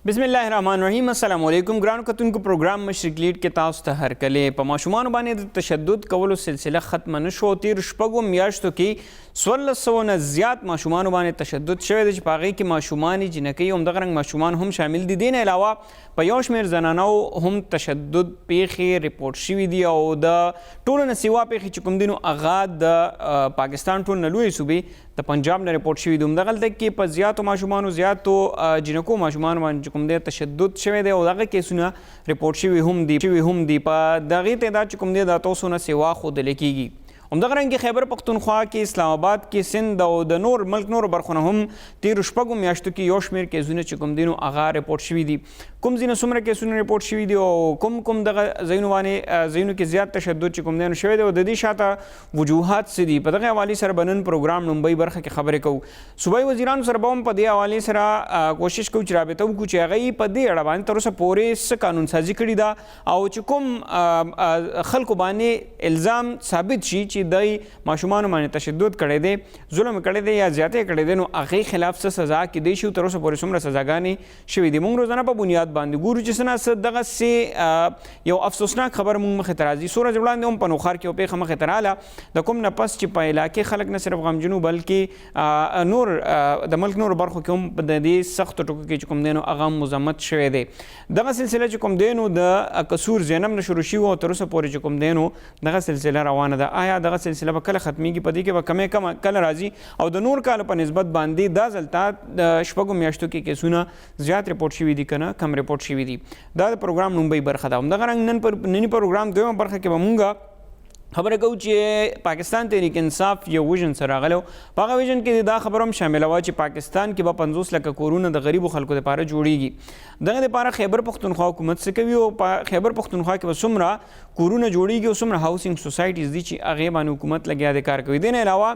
بسم الله الرحمن الرحیم. السلام علیکم ګرانو کتونکو. پروګرام مشرق لیډ کې تاسو ته هرکلی په ماشومان باندې د تشدد کولو سلسله ختم نه شو. تیر شپږو میاشتو کې 1400 نه زیات ماشومان باندې تشدد شوی دی چې په هغې کې ماشومان جنکۍ همدغه رنګ ماشومان هم شامل دي. دې نه علاوه په یو شمېر زنانو هم تشدد پیښې ریپورټ شوي دي او د ټولو نه سوا پیښې چې کوم دي نو هغه د پاکستان ټول نه لویې صوبې د پنجاب نه ریپورټ شوي دي. همدغلته کې په زیاتو ماشومانو زیاتو جنکو ماشومانو باندې کوم دی تشدد شوی دی او دغه کیسونه ریپورټ شوي هم دي. په دغې تعداد چې کوم دی د 300 نه سوا ښودلی کېږي. همدغه رنګ خیبر پختونخوا کې، اسلام آباد کې، سند او د نور ملک نورو برخو نه هم تېرو شپږو میاشتو کې یو شمېر کیسونه چې کوم دي نو هغه ریپورټ شوي دي. کوم ځینې څومره کیسونه ریپورټ شوي دي او کوم دغه ځایونو کې زیات تشدد چې کوم دی نو شوی دی او د دې شاته وجوهات څه دي، په دغه حوالې سره به نن پروګرام لومبۍ برخه کې خبرې کوو. صوبایي وزیرانو سره به هم په دې حوالې سره کوشش کوو چې رابطه وکړو چې هغوی په دې اړه باندې تر اوسه پورې څه قانون سازي کړې ده او چې کوم خلکو باندې الزام ثابت شي چې دی ماشومانو باندې تشدد کړی دی، ظلم کړی دی یا زیاتې کړی دی، نو هغې خلاف څه سزا کیدی شي. تر اوسه پورې څومره سزاګانې شوي دي. موږ روزانه په بنیاد باندې ګورو چې څه نه څه دغسې یو افسوسناک خبر موږ مخې ته راځي. څو ورځې وړاندې هم په نوخار کې یو پیښه مخې ته راغله د کوم نه پس چې په علاقې خلک نه صرف غمجن بلکې نور د ملک نورو برخو کې هم د دې سختو ټکو کې چې کوم دی نو هغه مذمت شوی دی. دغه سلسله چې کوم دی نو د قصور زینب نه شروع شوي او تر اوسه پورې چې کوم دی نو دغه سلسله روانه ده. آیا دغه سلسله به کله ختمیږي؟ په دې کې به کمې کله راځي او د نور کالو په نسبت باندې دا ځلته د شپږو میاشتو کې کیسونه زیات ریپورټ شوي دي که نه کم ریپورټ شوي دي. دا د پروګرام لومبۍ برخه ده. همدغه رنګ ننني پروګرام دویمه برخه کې به مونږ خبره کوو چې پاکستان تحریک انصاف یو ویژن سره راغلی و. په هغه ویژن کې دا خبره هم شامله وه چې پاکستان کې به 50 لکه کورونه د غریبو خلکو دپاره جوړیږي. دغه دپاره خیبر پختونخوا حکومت څه کوي او په خیبر پختونخوا کې به څومره کورونه جوړیږي او څومره هاوسینګ سوسایټیز دي چې هغې باندې حکومت لګیا دی کار کوي. دې نه علاوه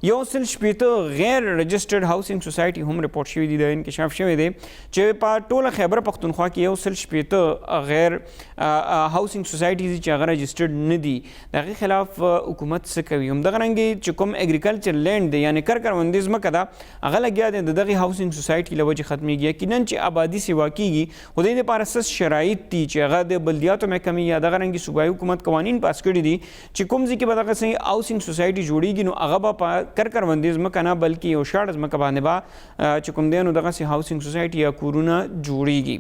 160 غیر رجسټرډ هاوسینګ سوسایټي هم ریپورټ شوي دي. د انکشاف شوی دی چې په ټوله خیبر پختونخوا کې 160 غیر هاوسینګ سوسایټیز چې هغه رجسټرډ نه دي. د هغې خلاف حکومت څه کوي؟ همدغه رنګې چې کوم اګریکلچر لینډ دی یعنې کروندې ځمکه ده هغه لګیا دی د دغې هاوسینګ سوسایټي له وجې ختمیږي. یقیناً چې آبادي سیوا کیږي خو د دې دپاره څه شرایط دي چې هغه د بلدیاتو محکمې یا دغه رنګې صوبایي حکومت قوانین پاس کړي دي چې کوم ځای کې به دغسې هاوسینګ سوسایټي جوړیږي نو هغه به په کروندې ځمکه نه بلکې یو شاړه ځمکه باندې به چې کوم دی نو دغسې هاوسینګ سوسایټي یا کورونه جوړیږي.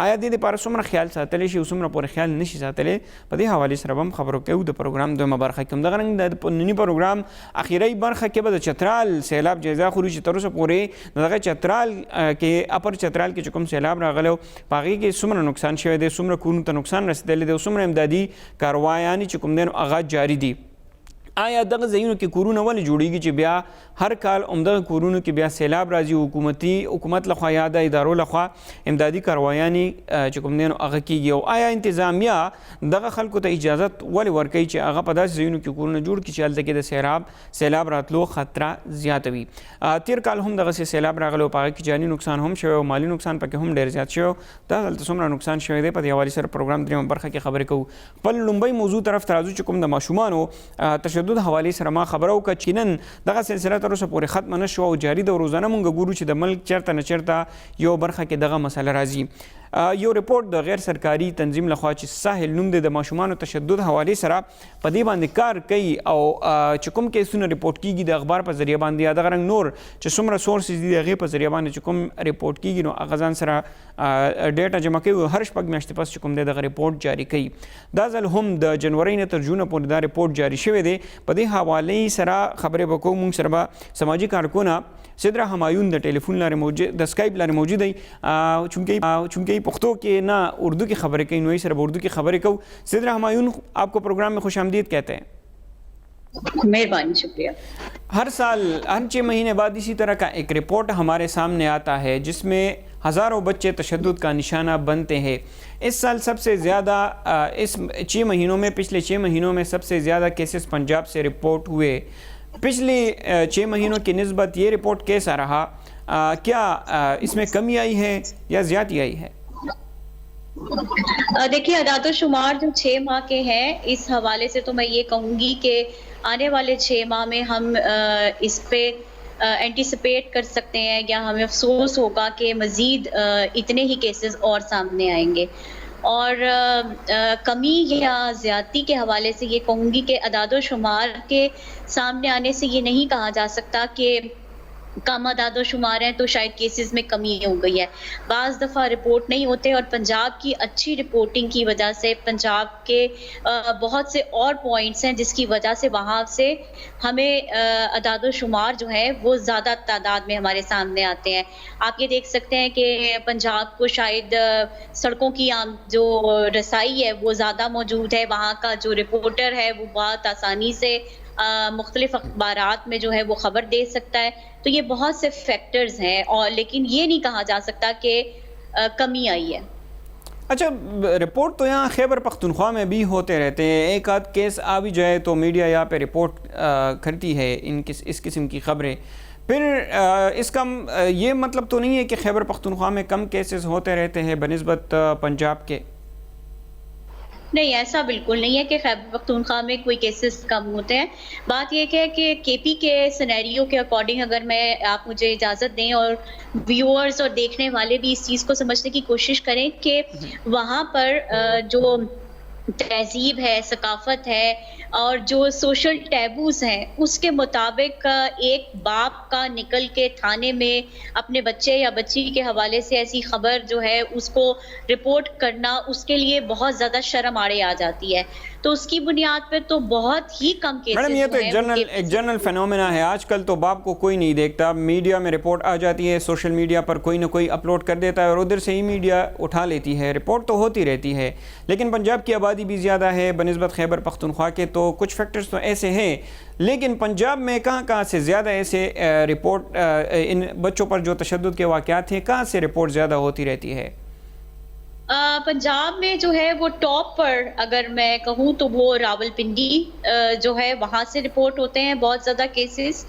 آیا دې دپاره څومره خیال ساتلی شي او څومره پورې خیال نشي ساتلی؟ په دې حوالې سره به هم خبرو کوو د پروګرام دویمه برخه کې. همدغه رنګ د ننني پروګرام اخیری برخه کې به د چترال سیلاب جایزه خورو چې تر اوسه پورې د دغه چترال کې اپر چترال کې چې کوم سیلاب راغلی و په هغې کې څومره نقصان شوی دی، څومره کورونو ته نقصان رسېدلی دی او څومره امدادي کاروایانې چې کوم دی نو هغه جاري دي. آیا دغه ځایونو کې کورونه ولې جوړیږي چې بیا هر کال همدغه کورونو کې بیا سیلاب راځي؟ حکومت لخوا یا د ادارو لخوا امدادي کاروایانې چې کوم دی نو هغه کیږي او آیا انتظامیه دغه خلکو ته اجازت ولې ورکوي چې هغه په داسې ځایونو کې کورونه جوړ کړي چې هلته کې د سیلاب راتلو خطره زیاته وي؟ تیر کال هم دغسې سیلاب راغلی او په هغه کې جاني نقصان هم شوی او مالي نقصان پکې هم ډېر زیات شوی. دا دلته څومره نقصان شوی دی په دې حوالې سره پروګرام دریمه برخه کې خبرې کوو. خپل لومبۍ موضوع طرف ته راځو چې کوم د ماشومانو تشدد حوالې سره ما خبره وکړه چې نن دغه سلسله تر اوسه پورې ختمه نه شوه او جاري ده. روزانه موږ ګورو چې د ملک چېرته نه چېرته یو برخه کې دغه مسله راځي. یو ریپورټ د غیر سرکاري تنظیم لخوا چې ساحل نوم دی د ماشومانو تشدد حوالې سره په دې باندې کار کوي او چې کوم کیسونه ریپورټ کیږي د اخبار په ذریعه باندې یا دغه رنګ نور چې څومره سورسز دي د هغې په ذریعه باندې چې کوم ریپورټ کیږي نو هغه ځان سره ډیټا جمع کوي او هر شپږ میاشتې پس چې کوم دی دغه ریپورټ جاري کوي. دا ځل هم د جنورۍ نه تر جونه پورې دا ریپورټ جاري شوی دی. په دې حوالې سره خبرې به کوو. موږ سره به سماجي کارکونه سدرا همایون د ټلیفون لارې د سکایپ لارې موجود دی چونکہ پختو کې نہ اردو کی خبریں کہیں نوئی سر اردو کی خبریں کہو. سدرا همایون آپ کو پروگرام میں خوش آمدید کہتے ہیں. مہربانی، شکریہ. ہر سال ہر 6 مہینے بعد اسی طرح کا ایک رپورٹ ہمارے سامنے آتا ہے جس میں ہزاروں بچے تشدد کا نشانہ بنتے ہیں. اس سال سب سے زیادہ اس 6 مہینوں میں پچھلے 6 مہینوں میں سب سے زیادہ کیسز پنجاب سے رپورٹ ہوئے. پچھلے 6 مہینوں کی نسبت یہ رپورٹ کیسا رہا؟ کیا اس میں کمی آئی ہے یا زیادتی آئی ہے؟ دیکھیے اعداد و شمار جو 6 ماہ کے ہیں اس حوالے سے تو میں یہ کہوں گی کہ آنے والے 6 ماہ میں ہم اس پہ اینٹیسپیٹ کر سکتے ہیں یا ہمیں افسوس ہوگا کہ مزید اتنے ہی کیسز اور سامنے آئیں گے. اور کمی یا زیادتی کے حوالے سے یہ کہوں گی کہ اعداد و شمار کے سامنے آنے سے یہ نہیں کہا جا سکتا کہ کم اعداد و شمار ہیں تو شاید کیسز میں کمی ہو گئی ہے. بعض دفعہ رپورٹ نہیں ہوتے اور پنجاب کی اچھی رپورٹنگ کی وجہ سے پنجاب کے بہت سے اور پوائنٹس ہیں جس کی وجہ سے وہاں سے ہمیں اعداد و شمار جو ہے وہ زیادہ تعداد میں ہمارے سامنے آتے ہیں. آپ یہ دیکھ سکتے ہیں کہ پنجاب کو شاید سڑکوں کی جو رسائی ہے وہ زیادہ موجود ہے, وہاں کا جو رپورٹر ہے وہ بہت آسانی سے مختلف اخبارات میں جو ہے وہ خبر دے سکتا ہے. تو یہ بہت سے فیکٹرز ہیں اور لیکن یہ نہیں کہا جا سکتا کہ کمی آئی ہے. اچھا, رپورٹ تو یہاں خیبر پختونخوا میں بھی ہوتے رہتے ہیں, ایک آدھ کیس آ بھی جائے تو میڈیا یہاں پہ رپورٹ کرتی ہے اس قسم کی خبریں. پھر اس کا یہ مطلب تو نہیں ہے کہ خیبر پختونخوا میں کم کیسز ہوتے رہتے ہیں بنسبت پنجاب کے؟ نہیں, ایسا بالکل نہیں ہے کہ خیبر پختونخوا میں کوئی کیسز کم ہوتے ہیں. بات یہ ہے کہ کے پی کے سینیریو کے اکارڈنگ اگر آپ مجھے اجازت دیں اور ویورز اور دیکھنے والے بھی اس چیز کو سمجھنے کی کوشش کریں کہ وہاں پر جو تہذیب ہے, ثقافت ہے اور جو سوشل ٹیبوز ہیں اس کے مطابق ایک باپ کا نکل کے تھانے میں اپنے بچے یا بچی کے حوالے سے ایسی خبر جو ہے اس کو رپورٹ کرنا اس کے لیے بہت زیادہ شرم آڑے آ جاتی ہے. تو اس کی بنیاد پہ تو بہت ہی کم کیسز ہیں. میڈم یہ تو ایک جنرل فینومینا ہے, آج کل تو باپ کو کوئی نہیں دیکھتا, میڈیا میں رپورٹ آ جاتی ہے, سوشل میڈیا پر کوئی نہ کوئی اپلوڈ کر دیتا ہے اور ادھر سے ہی میڈیا اٹھا لیتی ہے, رپورٹ تو ہوتی رہتی ہے. لیکن پنجاب کی آبادی بھی زیادہ ہے بنسبت خیبر پختونخوا کے, تو کچھ فیکٹرز تو ایسے ہیں, لیکن پنجاب میں کہاں سے زیادہ ایسے رپورٹ ان بچوں پر جو تشدد کے واقعات ہیں کہاں سے رپورٹ زیادہ ہوتی رہتی ہے؟ پنجاب میں جو ہے وہ ٹاپ پر اگر میں کہوں تو وہ راول پنڈی جو ہے وہاں سے رپورٹ ہوتے ہیں بہت زیادہ کیسز.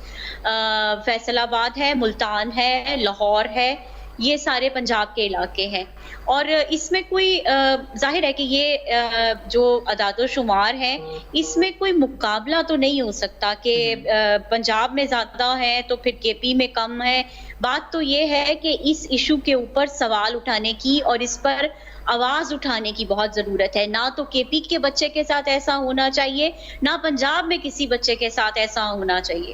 فیصل آباد ہے, ملتان ہے, لاہور ہے, یہ سارے پنجاب کے علاقے ہیں. اور اس میں کوئی ظاہر ہے کہ یہ جو اعداد و شمار ہیں اس میں کوئی مقابلہ تو نہیں ہو سکتا کہ پنجاب میں زیادہ ہے تو پھر کے پی میں کم ہے. بات تو یہ ہے کہ اس ایشو کے اوپر سوال اٹھانے کی اور اس پر آواز اٹھانے کی بہت ضرورت ہے. نہ تو کے پی کے بچے کے ساتھ ایسا ہونا چاہیے, نہ پنجاب میں کسی بچے کے ساتھ ایسا ہونا چاہیے.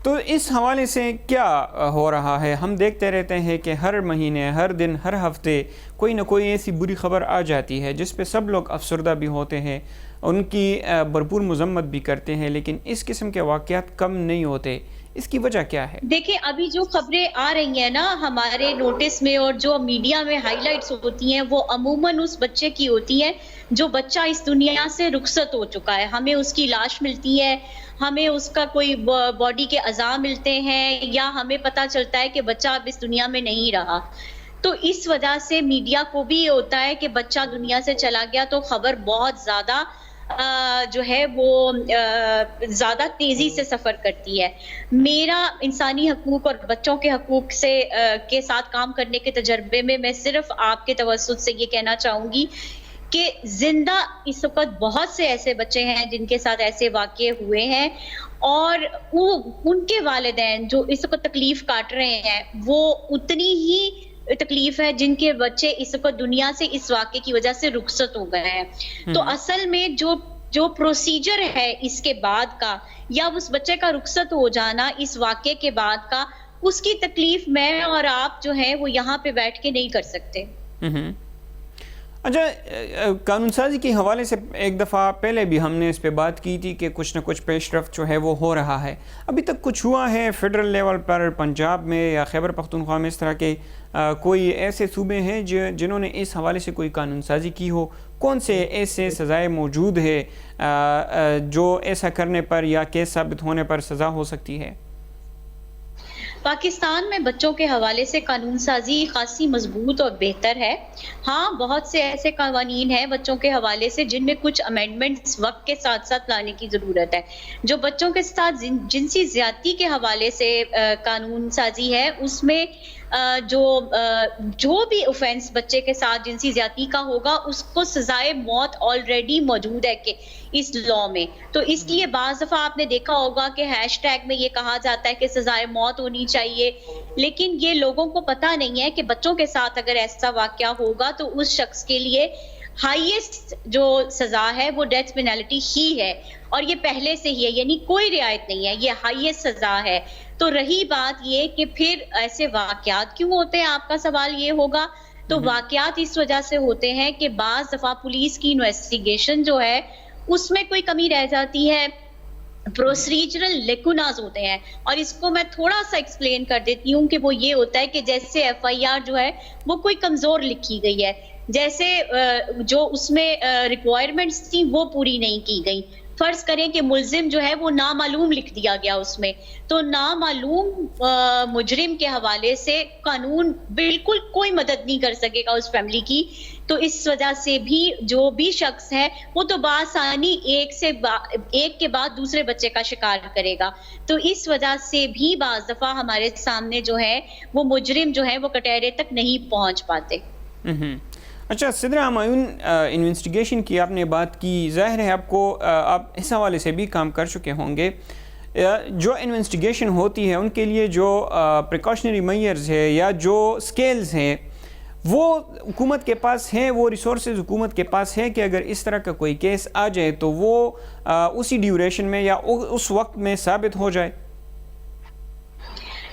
تو اس حوالے سے کیا ہو رہا ہے؟ ہم دیکھتے رہتے ہیں کہ ہر مہینے, ہر دن, ہر ہفتے کوئی نہ کوئی ایسی بری خبر آ جاتی ہے جس پہ سب لوگ افسردہ بھی ہوتے ہیں, ان کی بھرپور مذمت بھی کرتے ہیں, لیکن اس قسم کے واقعات کم نہیں ہوتے. اس کی وجہ کیا ہے؟ دیکھیں, ابھی جو خبریں آ رہی ہیں نا ہمارے نوٹس میں اور جو میڈیا میں ہائی لائٹس ہوتی ہیں وہ عموماً اس بچے کی ہوتی ہیں جو بچہ اس دنیا سے رخصت ہو چکا ہے. ہمیں اس کی لاش ملتی ہے, ہمیں اس کا کوئی باڈی کے اعضاء ملتے ہیں, یا ہمیں پتہ چلتا ہے کہ بچہ اب اس دنیا میں نہیں رہا. تو اس وجہ سے میڈیا کو بھی یہ ہوتا ہے کہ بچہ دنیا سے چلا گیا تو خبر بہت زیادہ جو ہے وہ زیادہ تیزی سے سفر کرتی ہے. میرا انسانی حقوق اور بچوں کے حقوق سے کے ساتھ کام کرنے کے تجربے میں میں صرف آپ کے توسط سے یہ کہنا چاہوں گی کہ زندہ اس وقت بہت سے ایسے بچے ہیں جن کے ساتھ ایسے واقعے ہوئے ہیں, اور ان کے والدین جو اس وقت تکلیف کاٹ رہے ہیں وہ اتنی ہی تکلیف ہے جن کے بچے اس وقت دنیا سے اس واقعے کی وجہ سے رخصت ہو گئے ہیں. تو اصل میں جو پروسیجر ہے اس کے بعد کا یا اس بچے کا رخصت ہو جانا اس واقعے کے بعد کا, اس کی تکلیف میں اور آپ جو ہے وہ یہاں پہ بیٹھ کے نہیں کر سکتے. اچھا, قانون سازی کے حوالے سے ایک دفعہ پہلے بھی ہم نے اس پہ بات کی تھی کہ کچھ نہ کچھ پیش رفت جو ہے وہ ہو رہا ہے. ابھی تک کچھ ہوا ہے فیڈرل لیول پر پنجاب میں یا خیبر پختونخوا میں اس طرح کے کوئی ایسے صوبے ہیں جنہوں نے اس حوالے سے کوئی قانون سازی کی ہو؟ کون سے ایسے سزائیں موجود ہے جو ایسا کرنے پر یا کیس ثابت ہونے پر سزا ہو سکتی ہے؟ پاکستان میں بچوں کے حوالے سے قانون سازی خاصی مضبوط اور بہتر ہے. ہاں, بہت سے ایسے قوانین ہیں بچوں کے حوالے سے جن میں کچھ امینڈمنٹس وقت کے ساتھ ساتھ لانے کی ضرورت ہے. جو بچوں کے ساتھ جنسی زیادتی کے حوالے سے قانون سازی ہے اس میں جو بھی اوفینس بچے کے ساتھ جنسی زیادتی کا ہوگا اس کو سزائے موت آلریڈی موجود ہے کہ اس لا میں. تو اس لیے بعض دفعہ آپ نے دیکھا ہوگا کہ ہیش ٹیگ میں یہ کہا جاتا ہے کہ سزائے موت ہونی چاہیے, لیکن یہ لوگوں کو پتہ نہیں ہے کہ بچوں کے ساتھ اگر ایسا واقعہ ہوگا تو اس شخص کے لیے ہائیسٹ جو سزا ہے وہ ڈیتھ پینلٹی ہی ہے, اور یہ پہلے سے ہی ہے, یعنی کوئی رعایت نہیں ہے, یہ ہائیسٹ سزا ہے. تو رہی بات یہ کہ پھر ایسے واقعات کیوں ہوتے ہیں, آپ کا سوال یہ ہوگا. تو واقعات اس وجہ سے ہوتے ہیں کہ بعض دفعہ پولیس کی انویسٹیگیشن جو ہے اس میں کوئی کمی رہ جاتی ہے, پروسیجرل لیکوناز ہوتے ہیں. اور اس کو میں تھوڑا سا ایکسپلین کر دیتی ہوں کہ وہ یہ ہوتا ہے کہ جیسے ایف آئی آر جو ہے وہ کوئی کمزور لکھی گئی ہے, جیسے جو اس میں ریکوائرمنٹس تھیں وہ پوری نہیں کی گئی. فرض کریں کہ ملزم جو ہے وہ نامعلوم لکھ دیا گیا اس میں, تو نامعلوم مجرم کے حوالے سے قانون بالکل کوئی مدد نہیں کر سکے گا اس فیملی کی. تو اس وجہ سے بھی جو بھی شخص ہے وہ تو بآسانی ایک کے بعد دوسرے بچے کا شکار کرے گا. تو اس وجہ سے بھی بعض دفعہ ہمارے سامنے جو ہے وہ مجرم جو ہے وہ کٹہرے تک نہیں پہنچ پاتے. اچھا صدر ہمایون, انویسٹیگیشن کی آپ نے بات کی, ظاہر ہے آپ اس حوالے سے بھی کام کر چکے ہوں گے. جو انویسٹیگیشن ہوتی ہے ان کے لیے جو پریکاشنری میئرز ہے یا جو سکیلز ہیں وہ حکومت کے پاس ہیں, وہ ریسورسز حکومت کے پاس ہے کہ اگر اس طرح کا کوئی کیس آ جائے تو وہ اسی ڈیوریشن میں یا اس وقت میں ثابت ہو جائے.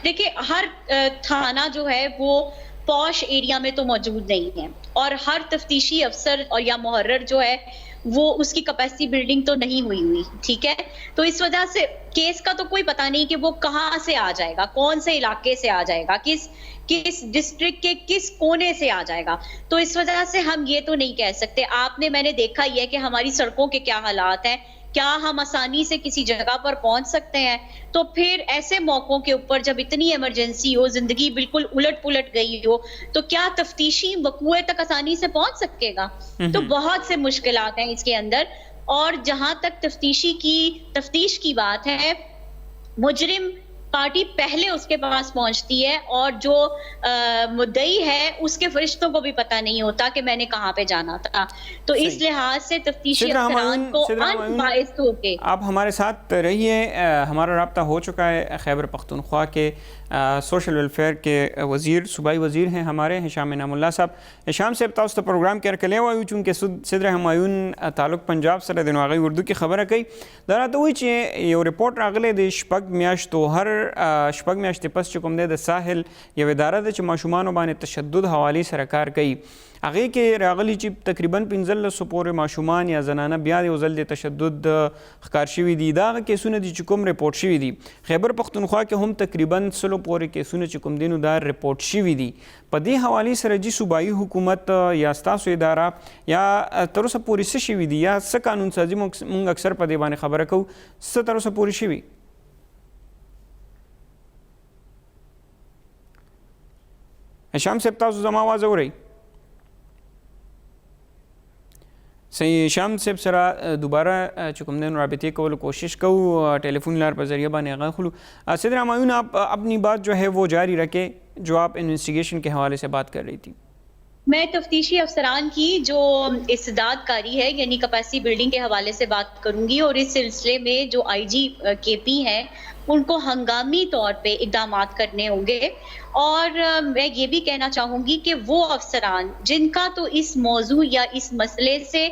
دیکھیں, ہر تھانہ جو ہے وہ پوش ایریا میں تو موجود نہیں ہے, اور ہر تفتیشی افسر اور یا محرر جو ہے وہ اس کی کیپیسٹی بلڈنگ تو نہیں ہوئی, ٹھیک ہے. تو اس وجہ سے کیس کا تو کوئی پتہ نہیں کہ وہ کہاں سے آ جائے گا, کون سے علاقے سے آ جائے گا, کس ڈسٹرکٹ کے کس کونے سے آ جائے گا. تو اس وجہ سے ہم یہ تو نہیں کہہ سکتے. میں نے دیکھا یہ ہے کہ ہماری سڑکوں کے کیا حالات ہیں, کیا ہم آسانی سے کسی جگہ پر پہنچ سکتے ہیں. تو پھر ایسے موقعوں کے اوپر جب اتنی ایمرجنسی ہو, زندگی بالکل الٹ پلٹ گئی ہو, تو کیا تفتیشی وقوع تک آسانی سے پہنچ سکے گا؟ تو بہت سے مشکلات ہیں اس کے اندر. اور جہاں تک تفتیش کی بات ہے, مجرم پارٹی پہلے اس کے پاس پہنچتی ہے, اور جو مدعی ہے اس کے فرشتوں کو بھی پتہ نہیں ہوتا کہ میں نے کہاں پہ جانا تھا. تو اس لحاظ سے تفتیشی افسران کو انبائسڈ ہو کے آپ ہمارے ساتھ رہیے. ہمارا رابطہ ہو چکا ہے خیبر پختونخوا کے سوشل ویلفیئر کے وزیر, صوبائی وزیر ہیں ہمارے ہشام انعام اللہ صاحب. ہشام صاحب تاسو ته پروګرام کې ارکلې وایو چونکې صدر همایون تعلق پنجاب سره د هغوی اردو کې خبره کوي. دا راته وایي چې یو رپورټ راغلی د شپږ میاشتو هر شپږ میاشتې پس چې کوم دی د ساحل یو اداره ده چې ماشومانو باندې تشدد حوالې سره کار کوي, هغې کې راغلي چې تقریبا 1500 پورې ماشومان یا زنانه بیا یو ځل د تشدد ښکار شوي دي. دا هغه کیسونه دي چې کوم رپورټ شوي دي. خیبر پختونخوا کې هم تقریبا 100 پورې کیسونه چې کوم دي نو دا رپورټ شوي دي. په دې حوالې سره جی صوبایي حکومت یا ستاسو اداره یا تر اوسه پورې څه شوي دي یا څه قانون سازي موږ اکثر په دې باندې خبره کوو, څه تر اوسه پورې شوي؟ هشام صاحب تاسو زما آواز اورئ؟ صحیح, هشام صاحب سره دوباره چې کوم دی رابطے کولو کوشش کوو, ٹیلیفون لار پر ذریعہ باندې هغه خلو. صدر همایون, آپ اپنی بات جو ہے وہ جاری رکھیں جو آپ انویسٹیگیشن کے حوالے سے بات کر رہی تھی. میں تفتیشی افسران کی جو استعداد کاری ہے یعنی کیپیسٹی بلڈنگ کے حوالے سے بات کروں گی, اور اس سلسلے میں جو آئی جی کے پی ہیں ان کو ہنگامی طور پہ اقدامات کرنے ہوں گے. اور میں یہ بھی کہنا چاہوں گی کہ وہ افسران جن کا تو اس موضوع یا اس مسئلے سے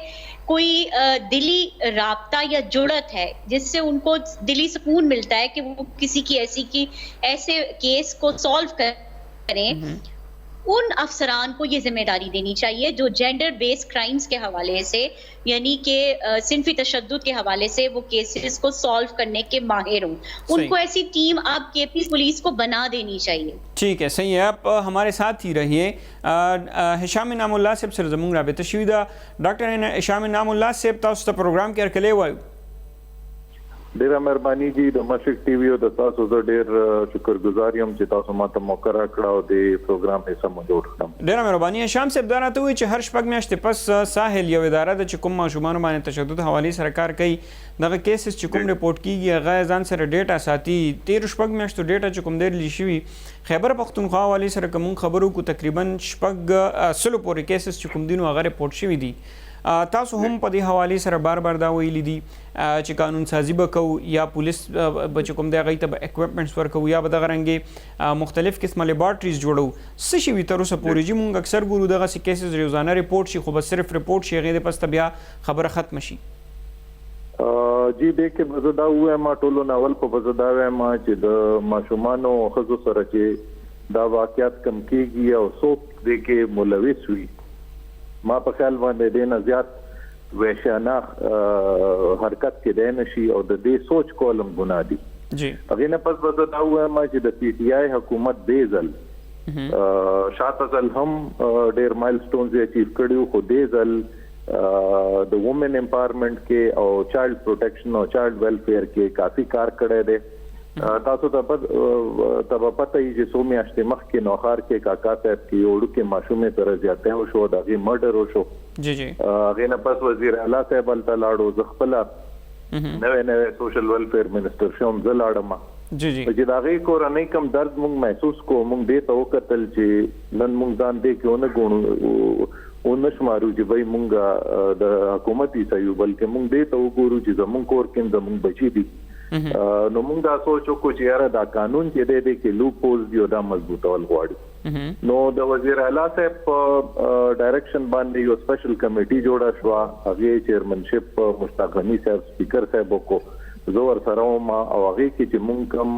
کوئی دلی رابطہ یا جڑت ہے جس سے ان کو دلی سکون ملتا ہے کہ وہ کسی کی ایسے کیس کو سالو کریں, ان افسران کو یہ ذمہ داری دینی چاہیے جو جینڈر بیس کرائمز کے حوالے سے یعنی کہ صنفی تشدد کے حوالے سے وہ کیسز کو سالو کرنے کے ماہر ہوں. ان کو ایسی ٹیم آپ کے پی پولیس کو بنا دینی چاہیے. ٹھیک ہے, صحیح ہے, آپ ہمارے ساتھ ہی رہیے. ہشام انعام اللہ صاحب سره زموږ رابطه شوې ده. ډاکټر هشام انعام الله صاحب تاسو ته پروګرام کې ارکلې وایو. ډیره مهرباني جی, د مشرق ټي وي او د تاسو زه ډیر شکرګزار یم چې تاسو ماته موقع راکړه او د پروګرام حصہ مو جوړ کړم. ډیره مهرباني. هشام صاحب دا راته وایي چې هر شپږ میاشتې پس ساحل یو اداره ده چې کوم ماشومانو باندې تشدد حوالې سره کار کوي, دغه کیسز چې کوم رپورټ کیږي هغه ځان سره ډیټا ساتي. 13 شپږ میاشتو ډیټا چې کوم دی رلی شوي خیبر پختونخوا حوالې سره که مونږ خبرو کو تقریبا 100 پورې کیسز چې کوم دي نو هغه رپورټ شوي دي. تاسو هم په دې حواله سره بار بار دا ویلي دي چې قانون سازي به کوو یا پولیس به چې کوم دی هغوی ته به اکوپمنټس ورکوو یا به دغه رنګې مختلف قسمه لیبارټریز جوړوو. څه شي وي تر اوسه پورې چې موږ اکثر ګورو دغسې کیسز روزانه رپورټ شي خو به صرف رپورټ شي هغې د پسته بیا خبره ختمه شي؟ جی دیکھې به زه دا ووایم ټولو نه اول خو به زه دا وایم چې د ماشومانو او ښځو سره چې دا واقعیات کم کېږي او څوک دې کې ملوث وي، ما په خیال باندې دې نه زیات وحشیانه حرکت کېدی نه شي او د دې سوچ کول هم ګناه دي. هغې نه پس به زه دا ووایم چې د پی ټي آی حکومت دې ځل شاته ځل هم ډېر مایلسټونز یې اچیو کړي خو دې ځل د وومن امپاورمنٹ کې او چایلډ پروټیکشن او چایلډ ویلفیر کې کافي کار کړی دی. تاسو ته به پته وي چې څو میاشتې مخکې نوښار کې کاکا صاحب کې یو وړوکې ماشومې سره زیاتی وشو، د هغې مرډر وشو. هغې نه پس وزیر اعلی صاحب هلته لاړو، زه خپله نوی سوشل ویلفیر منسټر شوم، زه لاړم چې د هغې کورنۍ کم درد موږ محسوس کوو. موږ دې ته وکتل چې نن موږ ځان دې کې ونه ګڼو ونه شمارو چې وایي موږ د حکومت حصه یو، بلکې موږ دې ته وګورو چې زموږ کور کې زموږ بچي دي. نو موږ دا سوچ وکړو چې یاره دا قانون چې دی کې لوپ هولز دي او دا مضبوطول غواړي. نو د وزیر اعلی صاحب په ډایرکشن باندې یو سپیشل کمیټي جوړه شوه، هغې چیرمنشپ مشتاق غني صاحب سپیکر صاحب وکړو، زه ورسره وم او هغې کې چې موږ کوم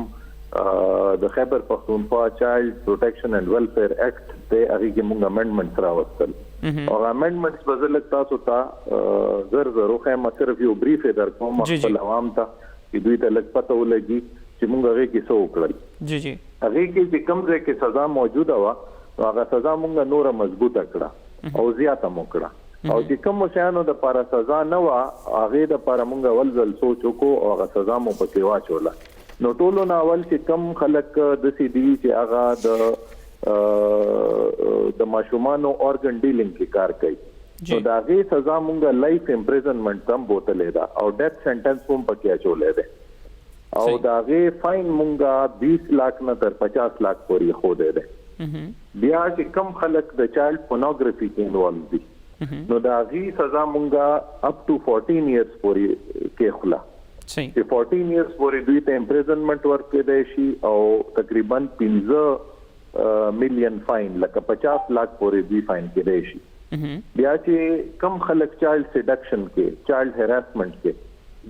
د خیبر پختونخوا چایلډ پروټیکشن اینڈ ویلفیر ایکټ دی هغې کې موږ امنډمنټس راوستل او امنډمنټس به زه لږ تاسو ته زر وښیم، صرف یو بریف یې درکوم خپل عوام ته چې دوی ته لږ پته ولګي چې موږ هغې کې څه وکړل. هغې کې چې کوم ځای کې سزا موجوده وه نو هغه سزا موږ نوره مضبوطه کړه او زیاته مو کړه، او چې کوم شیانو دپاره سزا نه وه هغې دپاره موږ اول ځل سوچ وکړو او هغه سزا مو پکې واچوله. نو ټولو نه اول چې کم خلک داسې دي چې هغه د ماشومانو اورګن ډیلینګ کې کار کوي نو د هغې سزا مونږ لایف امپریزنمنټ هم بوتلی ده او ډیت سینټنس هم پکې اچولی دی او د هغې فاین مونږ 20 लाख نه تر 50 लाख پورې ښودی دی. بیا چې کم خلک د چایلډ پورنوګرافي کې انوالو دي نو د هغې سزا مونږ اپ ټو 14 ایئرس پورې کېښوله چې 14 ایئرس پورې دوی ته امپریزنمنټ ورکېدی شي او تقریبا 15 ملین فاین لکه 50 लाख پورې دوی فاین کېدی شي. بیا چې کم خلک چایلډ سیډکشن کې چایلډ هراسمنټ کې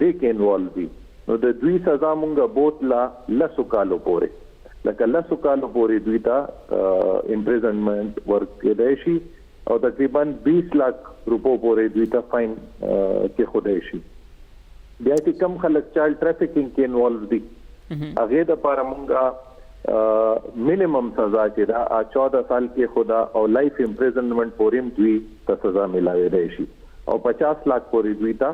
دې کې انوالو دي نو د دوی سزا مونږ بوتله 10 کالو پورې لکه 10 کالو پورې دوی ته امپریزنمنټ ورکېدی شي او تقریبا 20 लाख روپو پورې دوی ته فاین کېښودی شي. بیا چې کم خلک چایلډ ټرافیکینګ کې انوالو دي هغې دپاره مونږ منیمم سزا چې دا 14 سال کې خدا او لایف امپریزنمنٹ پورې دوی ته سزا ملاوېدی شي او 50 लाख پورې دوی ته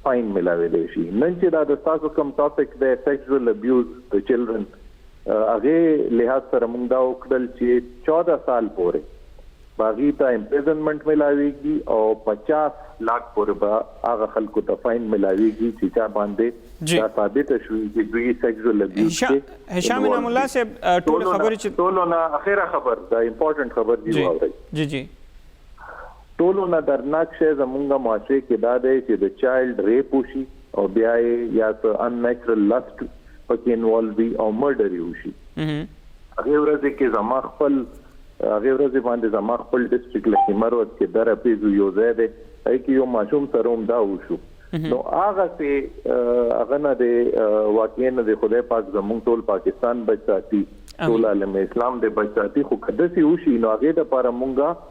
فاین ملاوېدی شي. نن چې دا د تاسو کوم ټاپک دی سیکسوال ابیوز د چلډرن هغې لحاظ سره موږ دا وکړل چې 14 سال پورې هغې ته امپریزنمنٹ ملاویږي او 50 लाख پورې به هغه خلکو ته فاین ملاویږي چې چا باندې دا ثابته شوي چې دوی سیکسوال ابیوز کې. هشام انعام الله صاحب ټول خبرې چې ټولو نه اخیره خبر دا امپورټنٹ خبر دی واورئ ټولو نه درناک شی زمونږ معاشرې کې دا دی چې د چایلډ ریپ وشي او بیا یې یا څه ان نیچرل لسټ پکې انوالو وي او مرډر یې وشي. هغې ورځې کې زما خپل هغې ورځې باندې زما خپل ډسټرکټ لکي مروت کې در اپیزو یو ځای دی هغې کې یو ماشوم سره هم دا وشو نو هغسې هغه نه دی واقعي نه دی خدای پاک زموږ ټول پاکستان بچ ساتي ټول عالم اسلام دی بچ ساتي خو که داسې وشي نو هغې دپاره مونږ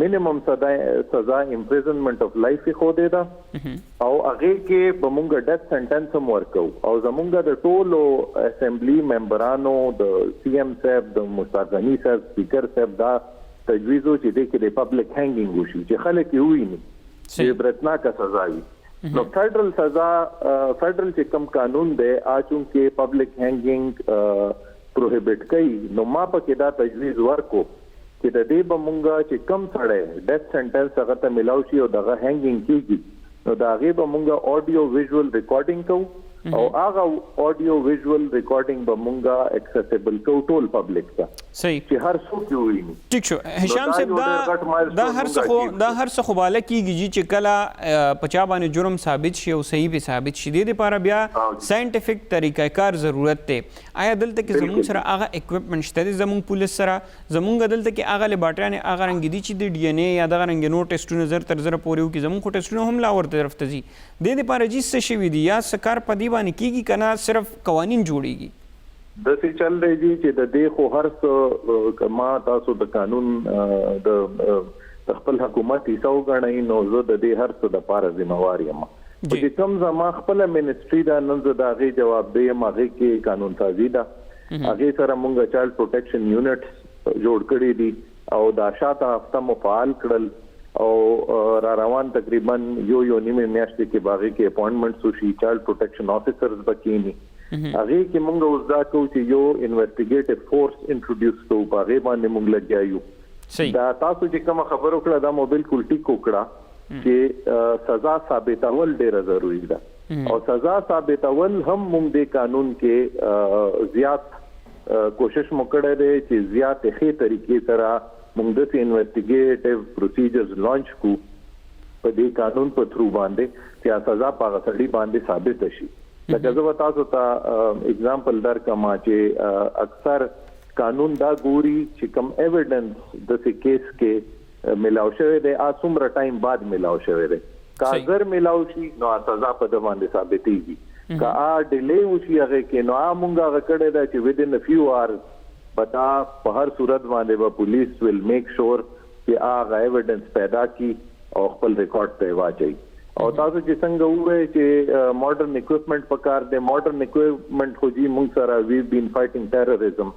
منیمم سزا امپریزنمنٹ اف لایف یې ښودې ده او هغې کې به مونږ ډیت سینټنس هم ورکوو او زمونږ د ټولو اسمبلی ممبرانو د سی ایم صاحب د مشتاق غني صاحب سپیکر صاحب دا تجویز و چې دې کې د پبلک هینګینګ وشي چې خلک یې وویني چې عبرتناکه سزا وي. نو فیډرل سزا فیډرل چې کوم قانون دی چونکې پبلک هینګینګ پروهیبټ کوي نو ما پکې دا تجویز ورکو چې د دې به مونږ چې کم سړی ډیت سینټنس هغه ته ملاو شي او دغه هینګینګ کېږي نو د هغې به مونږ آډیو ویژوال ریکارډینګ کوو او هغه اډیو ویژوال ریکارډینګ به مونږه اکسیسیبل کو ټول پبلک ته صحیح چې هر څوک یې وویني. ټیک شو هشام صاحب دا هر څه خو بالا کیږي چې کله پچا باندې جرم ثابت شي او صحیح به ثابت شي د لپاره بیا ساينټیفیک طریقه کار ضرورت دی. آیا دلته کې زموږ سره هغه اکوپمنټ شته زموږ پولیس سره زموږ دلته کې هغه لیبارټریانې هغه رنګ دي چې د ډي ان اے یا دغه رنګ نو ټیسټونه زر تر زر پورې وکړي زموږ خو ټیسټونه هم لاور طرف ته ځي د لپاره چې څه شوي دي یا څه کار په دې باندې کیږي که نه صرف قوانین جوړیږي؟ داسې چل دی جی چې د دې خو هر څه ما تاسو د قانون د خپل حکومت حصہ وګڼئ نو زه د دې هر څه دپاره ذمہوار یم. چې کوم زما خپله منسټري ده نن زه د هغې جوابدeh یم هغې کې قانون سازي ده هغې سره مونږ چایلډ پروټیکشن یونټس جوړ کړي دي او دا شاته هفته مو فعال کړل او را روان تقریبا یو نیمه میاشتې کې باغې کې اپوائنټمنټس وشي چایلډ پروټیکشن آفیسرز به کینی هغې کې مونږ اوس دا کوو چې یو انویسټیګیټیو فورس انټروډیوس کوو په هغې باندې مونږ لګیا یو. دا تاسو چې کومه خبره وکړه دا مو بالکل ټیک وکړه چې سزا ثابتول ډیره ضروري ده او سزا ثابتول هم مونږ د قانون کې زیات کوشش مو کړی دی چې زیات ښې طریقې سره مونږ د انویسټیګیټیو پروسیجرز لانچ کو په دې قانون په تھرو باندې چې سزا په هغه سړي باندې ثابت شي. لکه زه تاسو ته اگزامپل درکم چې اکثر قانون دا ګوري چې کوم ایویډنس د کیس کې ملاو شوی دی څومره ټایم بعد ملاو شوی دی که اگر ملاو شي نو سزا په د باندې ثابتېږي که ډیلی وشي هغه کې نو مونږ هغه کړی دی چې ودین ا فیو آورز پتا په هر صورت باندې به پولیس ویل میک شور چې هغه ایویډنس پیدا کی او خپل ریکارډ ته واچي. او تاسو چې څنګه وایي چې ماډرن اکوپمنٹ پکار دی ماډرن اکوپمنٹ خو جی مونږ سره وی بین فایټینګ ټیرریزم